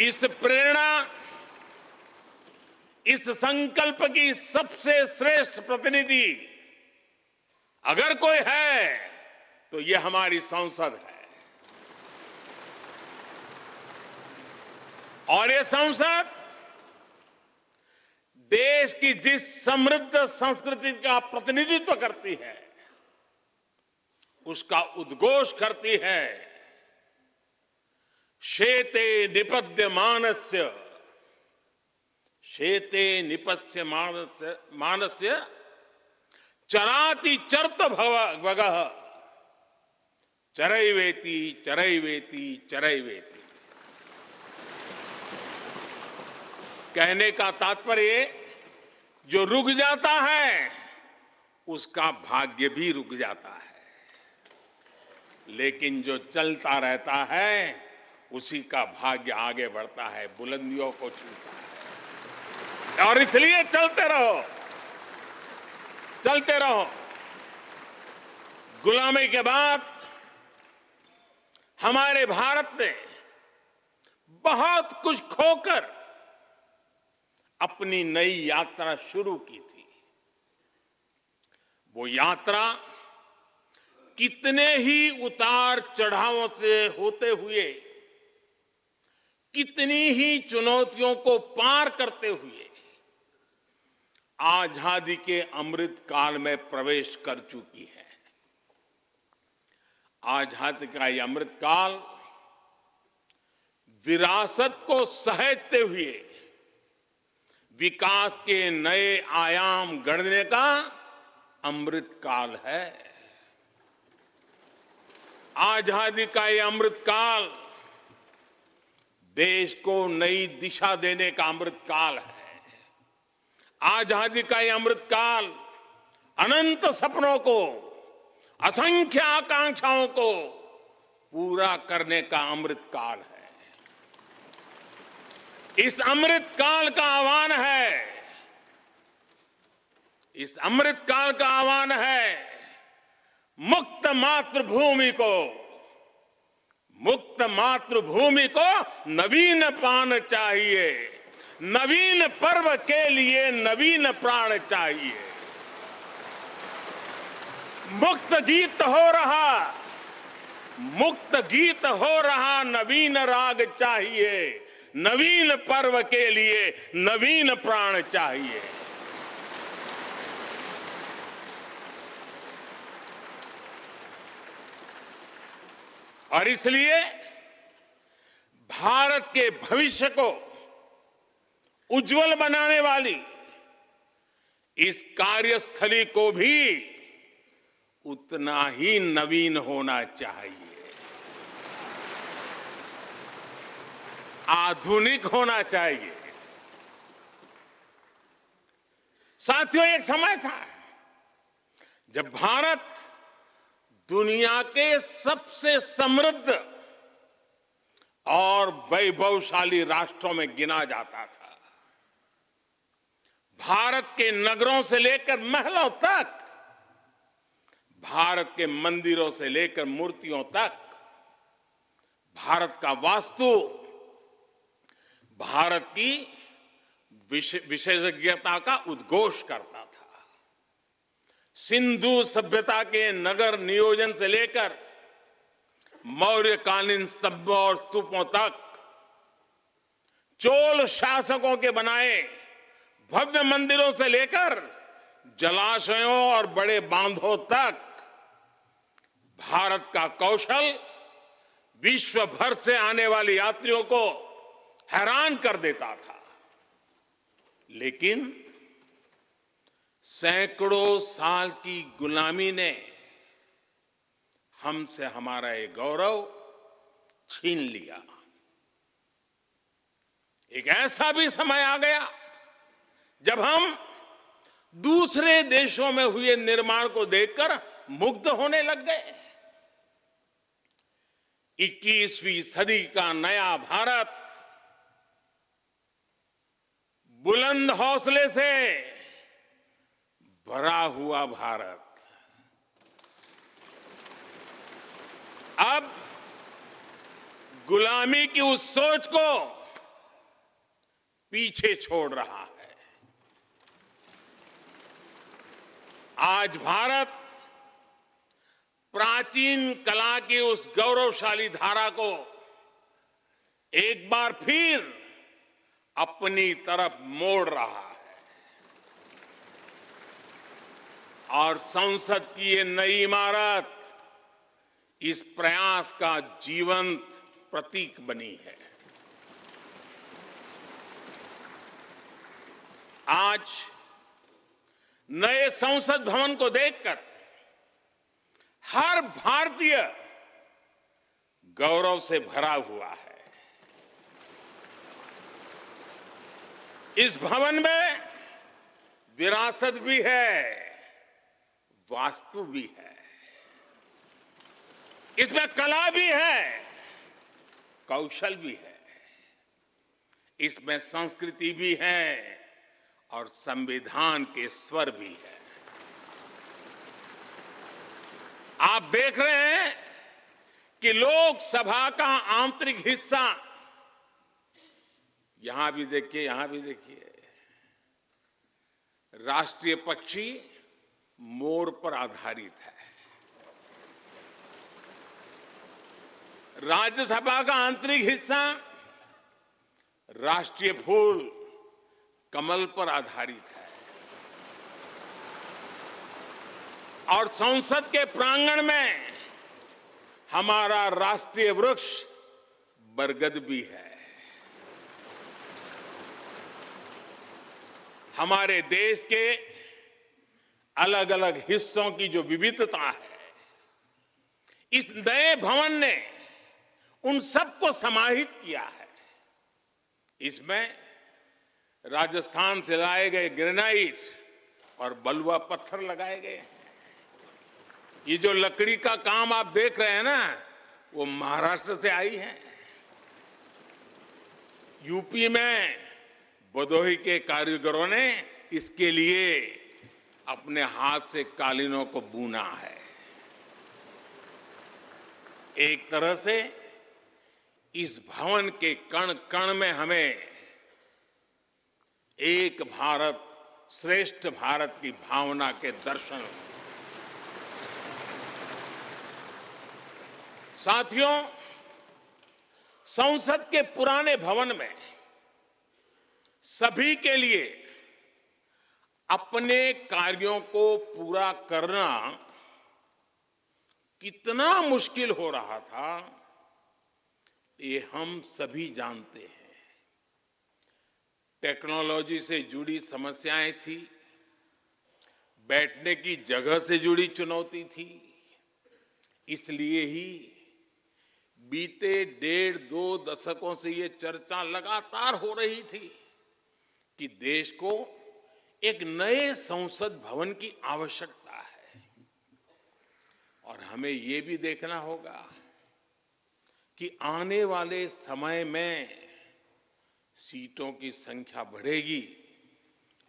इस प्रेरणा, इस संकल्प की सबसे श्रेष्ठ प्रतिनिधि अगर कोई है तो ये हमारी संसद है। और ये संसद देश की जिस समृद्ध संस्कृति का प्रतिनिधित्व करती है, उसका उद्घोष करती है। शेते निपद्यमानस्य, शेते निपस्य मानस्य चराति चर्त भगः चरैवेति चरैवेति चरैवेति। कहने का तात्पर्य, जो रुक जाता है उसका भाग्य भी रुक जाता है, लेकिन जो चलता रहता है उसी का भाग्य आगे बढ़ता है, बुलंदियों को छूता है। और इसलिए चलते रहो, चलते रहो। गुलामी के बाद हमारे भारत ने बहुत कुछ खोकर अपनी नई यात्रा शुरू की थी। वो यात्रा कितने ही उतार चढ़ावों से होते हुए, कितनी ही चुनौतियों को पार करते हुए आजादी के अमृत काल में प्रवेश कर चुकी है। आजादी का ये अमृत काल विरासत को सहेजते हुए विकास के नए आयाम गढ़ने का अमृत काल है। आजादी का ये अमृत काल देश को नई दिशा देने का अमृत काल है। आजादी का ये अमृत काल अनंत सपनों को, असंख्य आकांक्षाओं को पूरा करने का अमृत काल है। इस अमृत काल का आह्वान है, इस अमृत काल का आह्वान है मुक्त मातृभूमि को, मुक्त मातृभूमि को नवीन प्राण चाहिए, नवीन पर्व के लिए नवीन प्राण चाहिए। मुक्त गीत हो रहा, मुक्त गीत हो रहा नवीन राग चाहिए, नवीन पर्व के लिए नवीन प्राण चाहिए। और इसलिए भारत के भविष्य को उज्जवल बनाने वाली इस कार्यस्थली को भी उतना ही नवीन होना चाहिए, आधुनिक होना चाहिए। साथियों, एक समय था जब भारत दुनिया के सबसे समृद्ध और वैभवशाली राष्ट्रों में गिना जाता था। भारत के नगरों से लेकर महलों तक, भारत के मंदिरों से लेकर मूर्तियों तक, भारत का वास्तु भारत की विशेषज्ञता का उद्घोष करता था। सिंधु सभ्यता के नगर नियोजन से लेकर मौर्यकालीन स्तंभों और स्तूपों तक, चोल शासकों के बनाए भव्य मंदिरों से लेकर जलाशयों और बड़े बांधों तक भारत का कौशल विश्व भर से आने वाले यात्रियों को हैरान कर देता था। लेकिन सैकड़ों साल की गुलामी ने हमसे हमारा ये गौरव छीन लिया। एक ऐसा भी समय आ गया जब हम दूसरे देशों में हुए निर्माण को देखकर मुग्ध होने लग गए। 21वीं सदी का नया भारत बुलंद हौसले से भरा हुआ भारत अब गुलामी की उस सोच को पीछे छोड़ रहा है। आज भारत प्राचीन कला की उस गौरवशाली धारा को एक बार फिर अपनी तरफ मोड़ रहा है और संसद की ये नई इमारत इस प्रयास का जीवंत प्रतीक बनी है। आज नए संसद भवन को देखकर हर भारतीय गौरव से भरा हुआ है। इस भवन में विरासत भी है, वास्तु भी है, इसमें कला भी है, कौशल भी है, इसमें संस्कृति भी है और संविधान के स्वर भी है। आप देख रहे हैं कि लोकसभा का आंतरिक हिस्सा, यहां भी देखिए, यहां भी देखिए, राष्ट्रीय पक्षी मोर पर आधारित है। राज्यसभा का आंतरिक हिस्सा राष्ट्रीय फूल कमल पर आधारित है और संसद के प्रांगण में हमारा राष्ट्रीय वृक्ष बरगद भी है। हमारे देश के अलग अलग हिस्सों की जो विविधता है, इस नए भवन ने उन सबको समाहित किया है। इसमें राजस्थान से लाए गए ग्रेनाइट और बलुआ पत्थर लगाए गए हैं। ये जो लकड़ी का काम आप देख रहे हैं ना, वो महाराष्ट्र से आई है। यूपी में भदोही के कारीगरों ने इसके लिए अपने हाथ से कालीनों को बुना है। एक तरह से इस भवन के कण कण में हमें एक भारत श्रेष्ठ भारत की भावना के दर्शन। साथियों, संसद के पुराने भवन में सभी के लिए अपने कार्यों को पूरा करना कितना मुश्किल हो रहा था, ये हम सभी जानते हैं। टेक्नोलॉजी से जुड़ी समस्याएं थी, बैठने की जगह से जुड़ी चुनौती थी। इसलिए ही बीते 1.5-2 दशकों से ये चर्चा लगातार हो रही थी कि देश को एक नए संसद भवन की आवश्यकता है। और हमें ये भी देखना होगा कि आने वाले समय में सीटों की संख्या बढ़ेगी,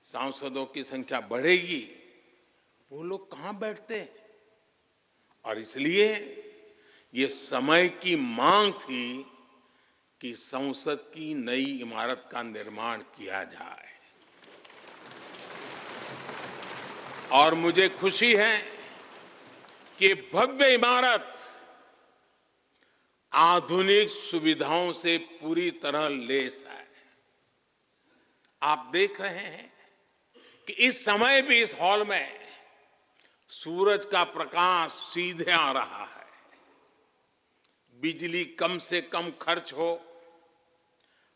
सांसदों की संख्या बढ़ेगी, वो लोग कहां बैठते हैं? और इसलिए ये समय की मांग थी कि संसद की नई इमारत का निर्माण किया जाए। और मुझे खुशी है कि भव्य इमारत आधुनिक सुविधाओं से पूरी तरह लैस है। आप देख रहे हैं कि इस समय भी इस हॉल में सूरज का प्रकाश सीधे आ रहा है, बिजली कम से कम खर्च हो,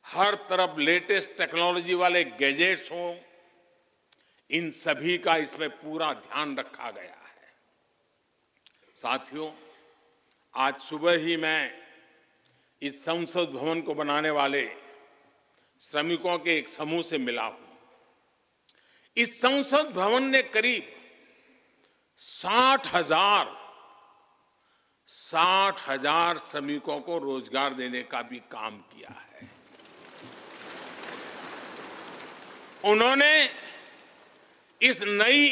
हर तरफ लेटेस्ट टेक्नोलॉजी वाले गैजेट्स हों, इन सभी का इसमें पूरा ध्यान रखा गया है। साथियों, आज सुबह ही मैं इस संसद भवन को बनाने वाले श्रमिकों के एक समूह से मिला हूं। इस संसद भवन ने करीब 60,000 श्रमिकों को रोजगार देने का भी काम किया है। उन्होंने इस नई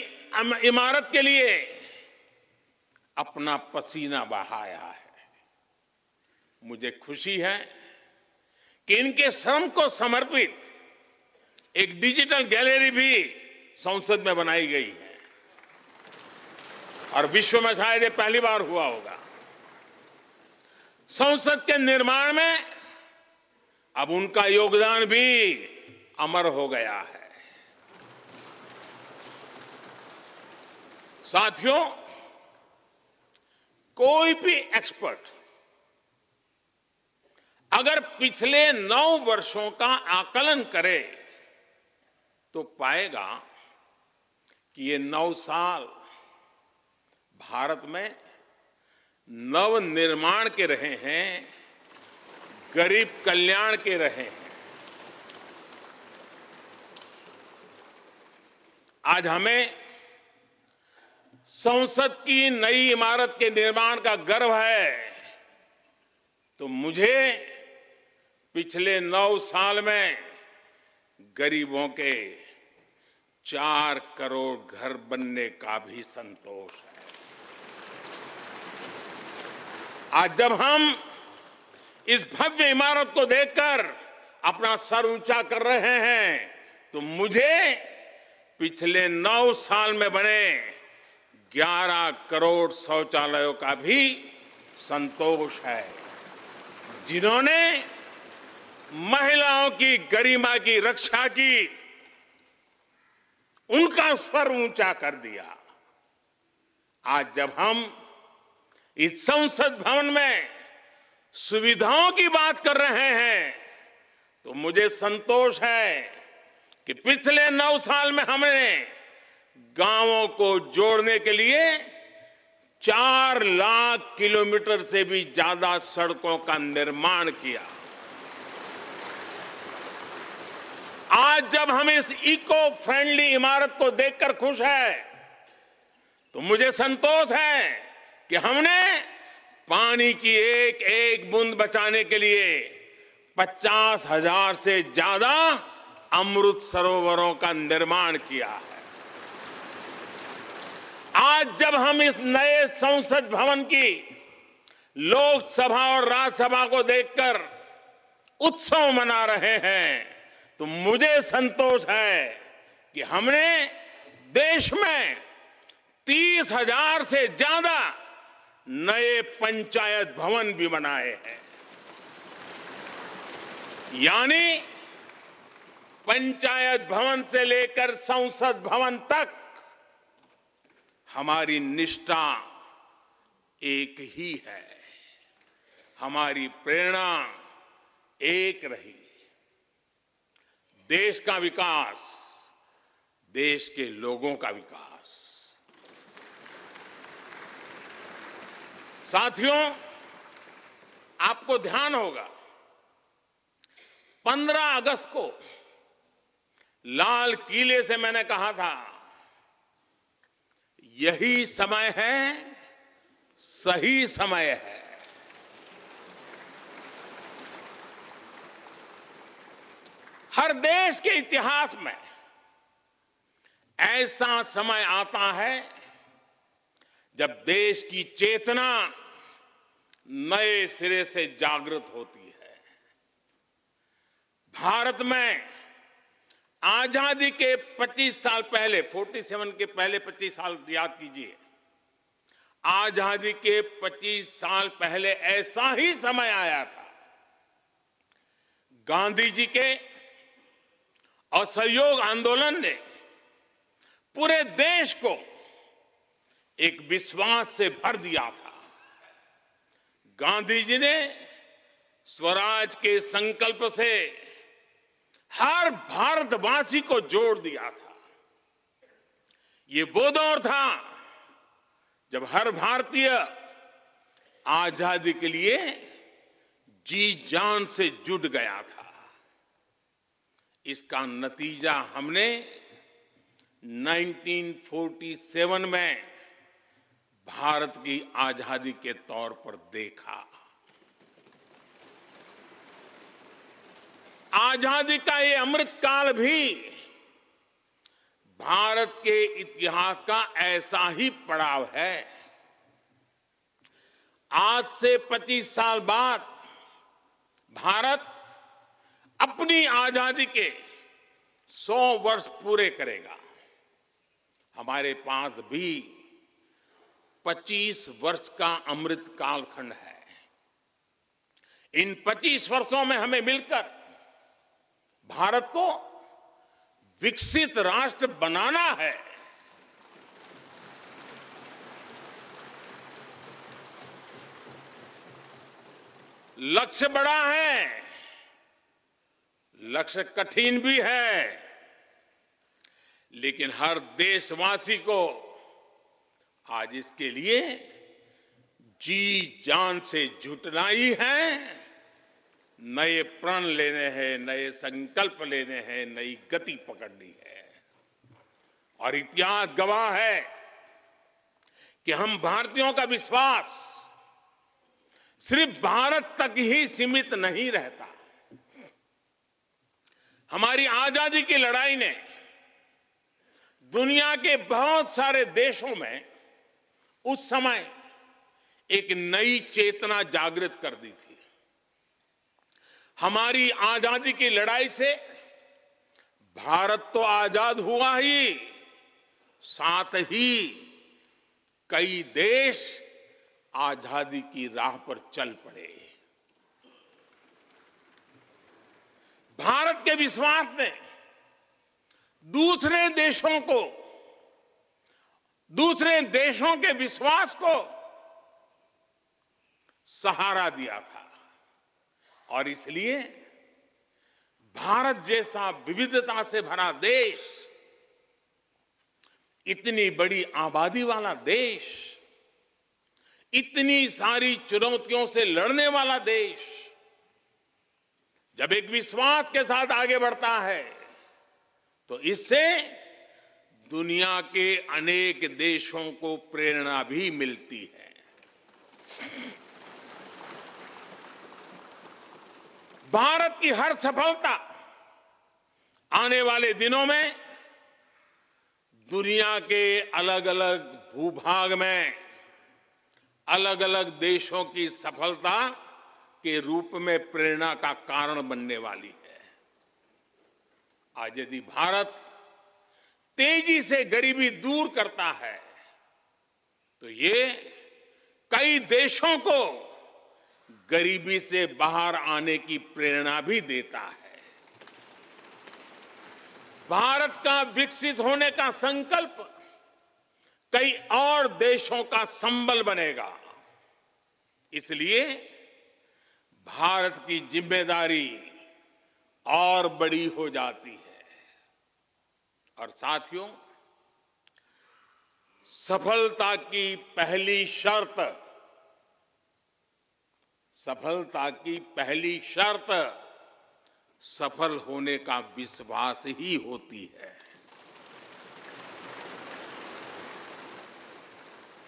इमारत के लिए अपना पसीना बहाया है। मुझे खुशी है कि इनके श्रम को समर्पित एक डिजिटल गैलरी भी संसद में बनाई गई है और विश्व में शायद ये पहली बार हुआ होगा। संसद के निर्माण में अब उनका योगदान भी अमर हो गया है। साथियों, कोई भी एक्सपर्ट अगर पिछले 9 वर्षों का आकलन करे तो पाएगा कि ये 9 साल भारत में नव निर्माण के रहे हैं, गरीब कल्याण के रहे हैं। आज हमें संसद की नई इमारत के निर्माण का गर्व है, तो मुझे पिछले 9 साल में गरीबों के 4 करोड़ घर बनने का भी संतोष है। आज जब हम इस भव्य इमारत को देखकर अपना सर ऊंचा कर रहे हैं, तो मुझे पिछले 9 साल में बने 11 करोड़ शौचालयों का भी संतोष है, जिन्होंने महिलाओं की गरिमा की रक्षा की, उनका सर ऊंचा कर दिया। आज जब हम इस संसद भवन में सुविधाओं की बात कर रहे हैं, तो मुझे संतोष है कि पिछले 9 साल में हमने गांवों को जोड़ने के लिए 4 लाख किलोमीटर से भी ज्यादा सड़कों का निर्माण किया। आज जब हम इस इको फ्रेंडली इमारत को देखकर खुश है, तो मुझे संतोष है कि हमने पानी की एक एक बूंद बचाने के लिए 50,000 से ज्यादा अमृत सरोवरों का निर्माण किया है। आज जब हम इस नए संसद भवन की लोकसभा और राज्यसभा को देखकर उत्सव मना रहे हैं, तो मुझे संतोष है कि हमने देश में 30,000 से ज्यादा नए पंचायत भवन भी बनाए हैं। यानी पंचायत भवन से लेकर संसद भवन तक हमारी निष्ठा एक ही है, हमारी प्रेरणा एक रही। देश का विकास, देश के लोगों का विकास। साथियों, आपको ध्यान होगा 15 अगस्त को लाल किले से मैंने कहा था, यही समय है, सही समय है। हर देश के इतिहास में ऐसा समय आता है जब देश की चेतना नए सिरे से जागृत होती है। भारत में आजादी के 25 साल पहले, 47 के पहले 25 साल याद कीजिए, आजादी के 25 साल पहले ऐसा ही समय आया था। गांधी जी के असहयोग आंदोलन ने पूरे देश को एक विश्वास से भर दिया था। गांधी जी ने स्वराज के संकल्प से हर भारतवासी को जोड़ दिया था। ये वो दौर था जब हर भारतीय आजादी के लिए जी जान से जुट गया था। इसका नतीजा हमने 1947 में भारत की आजादी के तौर पर देखा। आजादी का ये अमृतकाल भी भारत के इतिहास का ऐसा ही पड़ाव है। आज से 25 साल बाद भारत अपनी आजादी के 100 वर्ष पूरे करेगा। हमारे पास भी 25 वर्ष का अमृत कालखंड है। इन 25 वर्षों में हमें मिलकर भारत को विकसित राष्ट्र बनाना है। लक्ष्य बड़ा है, लक्ष्य कठिन भी है, लेकिन हर देशवासी को आज इसके लिए जी जान से जुटना ही है। नए प्रण लेने हैं, नए संकल्प लेने हैं, नई गति पकड़नी है। और इतिहास गवाह है कि हम भारतीयों का विश्वास सिर्फ भारत तक ही सीमित नहीं रहता। हमारी आजादी की लड़ाई ने दुनिया के बहुत सारे देशों में उस समय एक नई चेतना जागृत कर दी थी। हमारी आजादी की लड़ाई से भारत तो आजाद हुआ ही, साथ ही कई देश आजादी की राह पर चल पड़े। भारत के विश्वास ने दूसरे देशों के विश्वास को सहारा दिया था। और इसलिए भारत जैसा विविधता से भरा देश, इतनी बड़ी आबादी वाला देश, इतनी सारी चुनौतियों से लड़ने वाला देश जब एक विश्वास के साथ आगे बढ़ता है तो इससे दुनिया के अनेक देशों को प्रेरणा भी मिलती है। भारत की हर सफलता आने वाले दिनों में दुनिया के अलग अलग भूभाग में अलग अलग देशों की सफलता के रूप में प्रेरणा का कारण बनने वाली है। आज यदि भारत तेजी से गरीबी दूर करता है तो ये कई देशों को गरीबी से बाहर आने की प्रेरणा भी देता है। भारत का विकसित होने का संकल्प कई और देशों का संबल बनेगा। इसलिए भारत की जिम्मेदारी और बड़ी हो जाती है। और साथियों, सफलता की पहली शर्त सफल होने का विश्वास ही होती है।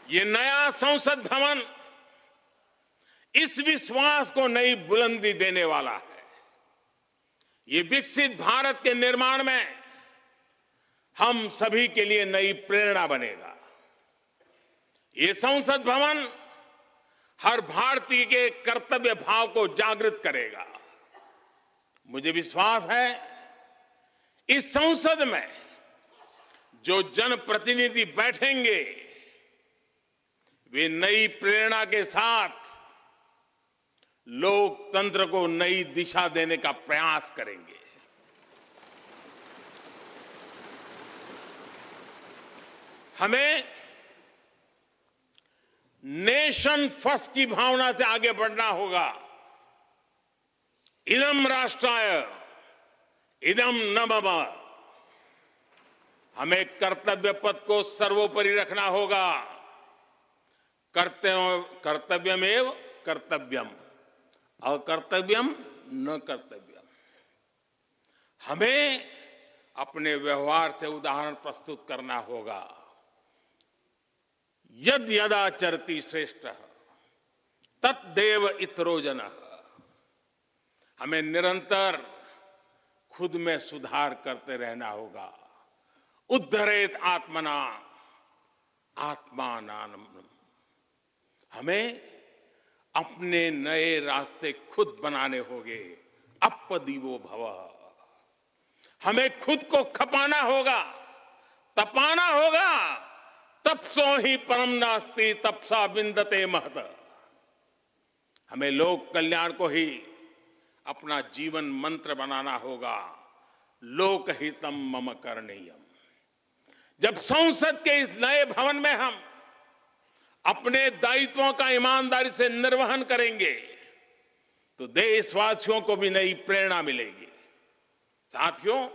ये नया संसद भवन इस विश्वास को नई बुलंदी देने वाला है। ये विकसित भारत के निर्माण में हम सभी के लिए नई प्रेरणा बनेगा। ये संसद भवन हर भारतीय के कर्तव्य भाव को जागृत करेगा। मुझे विश्वास है इस संसद में जो जनप्रतिनिधि बैठेंगे वे नई प्रेरणा के साथ लोकतंत्र को नई दिशा देने का प्रयास करेंगे। हमें नेशन फर्स्ट की भावना से आगे बढ़ना होगा। इदम राष्ट्राय इदम न मम। हमें कर्तव्य पथ को सर्वोपरि रखना होगा। कर्तव्यमेव कर्तव्यम, अकर्तव्यम न कर्तव्यम। हमें अपने व्यवहार से उदाहरण प्रस्तुत करना होगा। यद यदाचरति श्रेष्ठः तत्देव इतरो जनः। हमें निरंतर खुद में सुधार करते रहना होगा। उद्धरेत आत्मना आत्मानाम। हमें अपने नए रास्ते खुद बनाने होंगे। अपदीवो भव। हमें खुद को खपाना होगा, तपाना होगा। तपसो ही परम नास्ति तपसा विंदते महत। हमें लोक कल्याण को ही अपना जीवन मंत्र बनाना होगा। लोकहितम मम करणीयम। जब संसद के इस नए भवन में हम अपने दायित्वों का ईमानदारी से निर्वहन करेंगे तो देशवासियों को भी नई प्रेरणा मिलेगी। साथियों,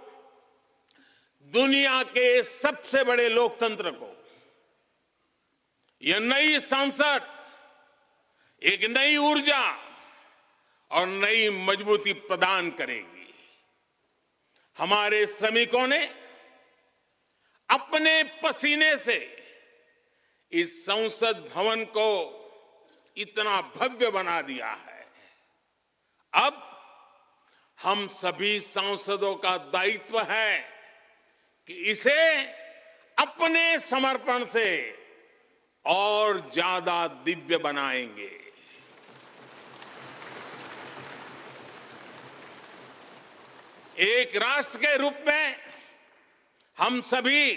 दुनिया के सबसे बड़े लोकतंत्र को यह नई संसद एक नई ऊर्जा और नई मजबूती प्रदान करेगी। हमारे श्रमिकों ने अपने पसीने से इस संसद भवन को इतना भव्य बना दिया है। अब हम सभी सांसदों का दायित्व है कि इसे अपने समर्पण से और ज्यादा दिव्य बनाएंगे। एक राष्ट्र के रूप में हम सभी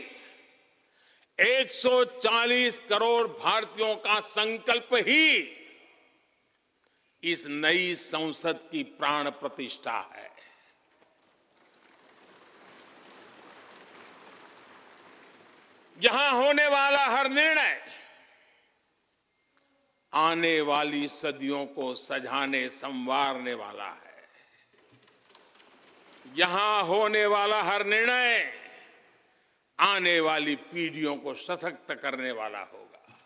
140 करोड़ भारतीयों का संकल्प ही इस नई संसद की प्राण प्रतिष्ठा है। यहां होने वाला हर निर्णय आने वाली सदियों को सजाने संवारने वाला है। यहां होने वाला हर निर्णय आने वाली पीढ़ियों को सशक्त करने वाला होगा।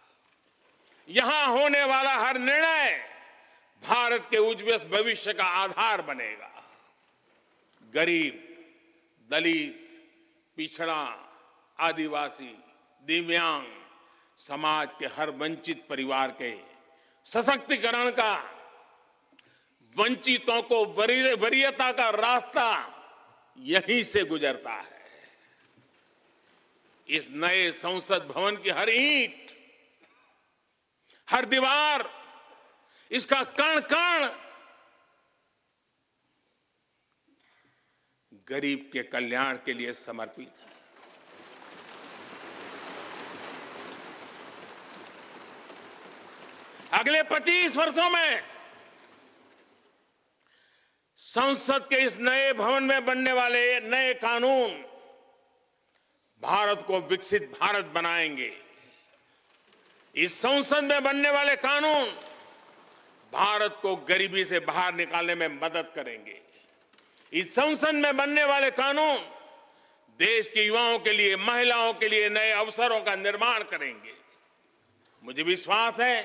यहां होने वाला हर निर्णय भारत के उज्ज्वल भविष्य का आधार बनेगा। गरीब, दलित, पिछड़ा, आदिवासी, दिव्यांग समाज के हर वंचित परिवार के सशक्तिकरण का, वंचितों को वरीयता का रास्ता यहीं से गुजरता है। इस नए संसद भवन की हर ईंट, हर दीवार, इसका कण कण गरीब के कल्याण के लिए समर्पित है। अगले 25 वर्षों में संसद के इस नए भवन में बनने वाले नए कानून भारत को विकसित भारत बनाएंगे। इस संसद में बनने वाले कानून भारत को गरीबी से बाहर निकालने में मदद करेंगे। इस संसद में बनने वाले कानून देश के युवाओं के लिए, महिलाओं के लिए नए अवसरों का निर्माण करेंगे। मुझे विश्वास है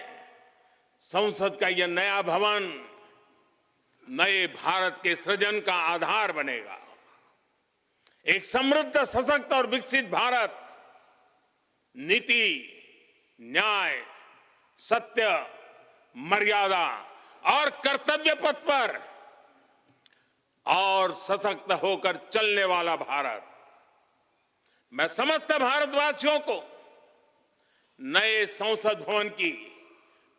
संसद का यह नया भवन नए भारत के सृजन का आधार बनेगा। एक समृद्ध, सशक्त और विकसित भारत नीति, न्याय, सत्य, मर्यादा और कर्तव्य पथ पर और सशक्त होकर चलने वाला भारत। मैं समस्त भारतवासियों को नए संसद भवन की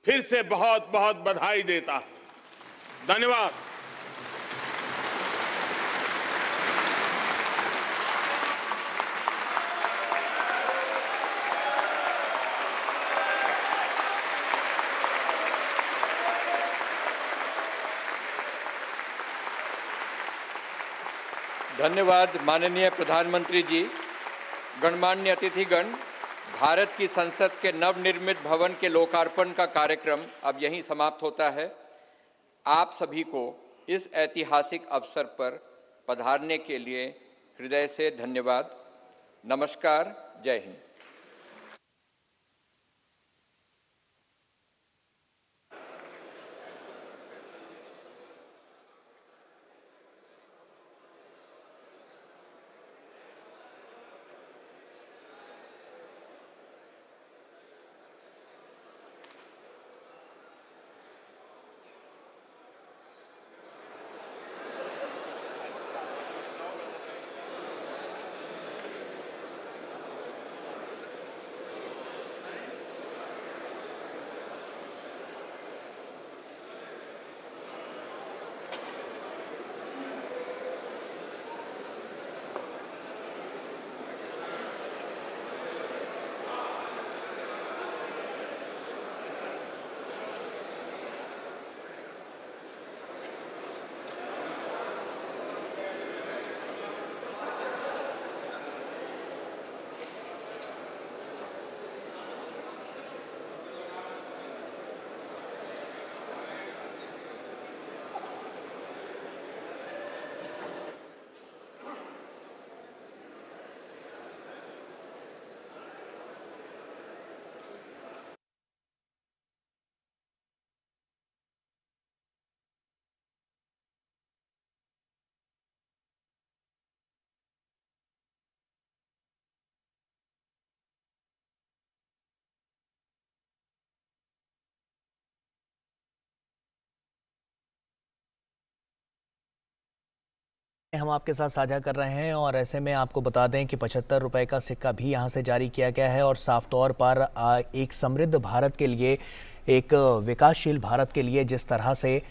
फिर से बहुत बहुत बधाई देता हूं। धन्यवाद। धन्यवाद माननीय प्रधानमंत्री जी। गणमान्य अतिथिगण, भारत की संसद के नवनिर्मित भवन के लोकार्पण का कार्यक्रम अब यहीं समाप्त होता है। आप सभी को इस ऐतिहासिक अवसर पर पधारने के लिए हृदय से धन्यवाद। नमस्कार। जय हिंद। हम आपके साथ साझा कर रहे हैं और ऐसे में आपको बता दें कि 75 रुपए का सिक्का भी यहाँ से जारी किया गया है और साफ तौर पर एक समृद्ध भारत के लिए, एक विकासशील भारत के लिए जिस तरह से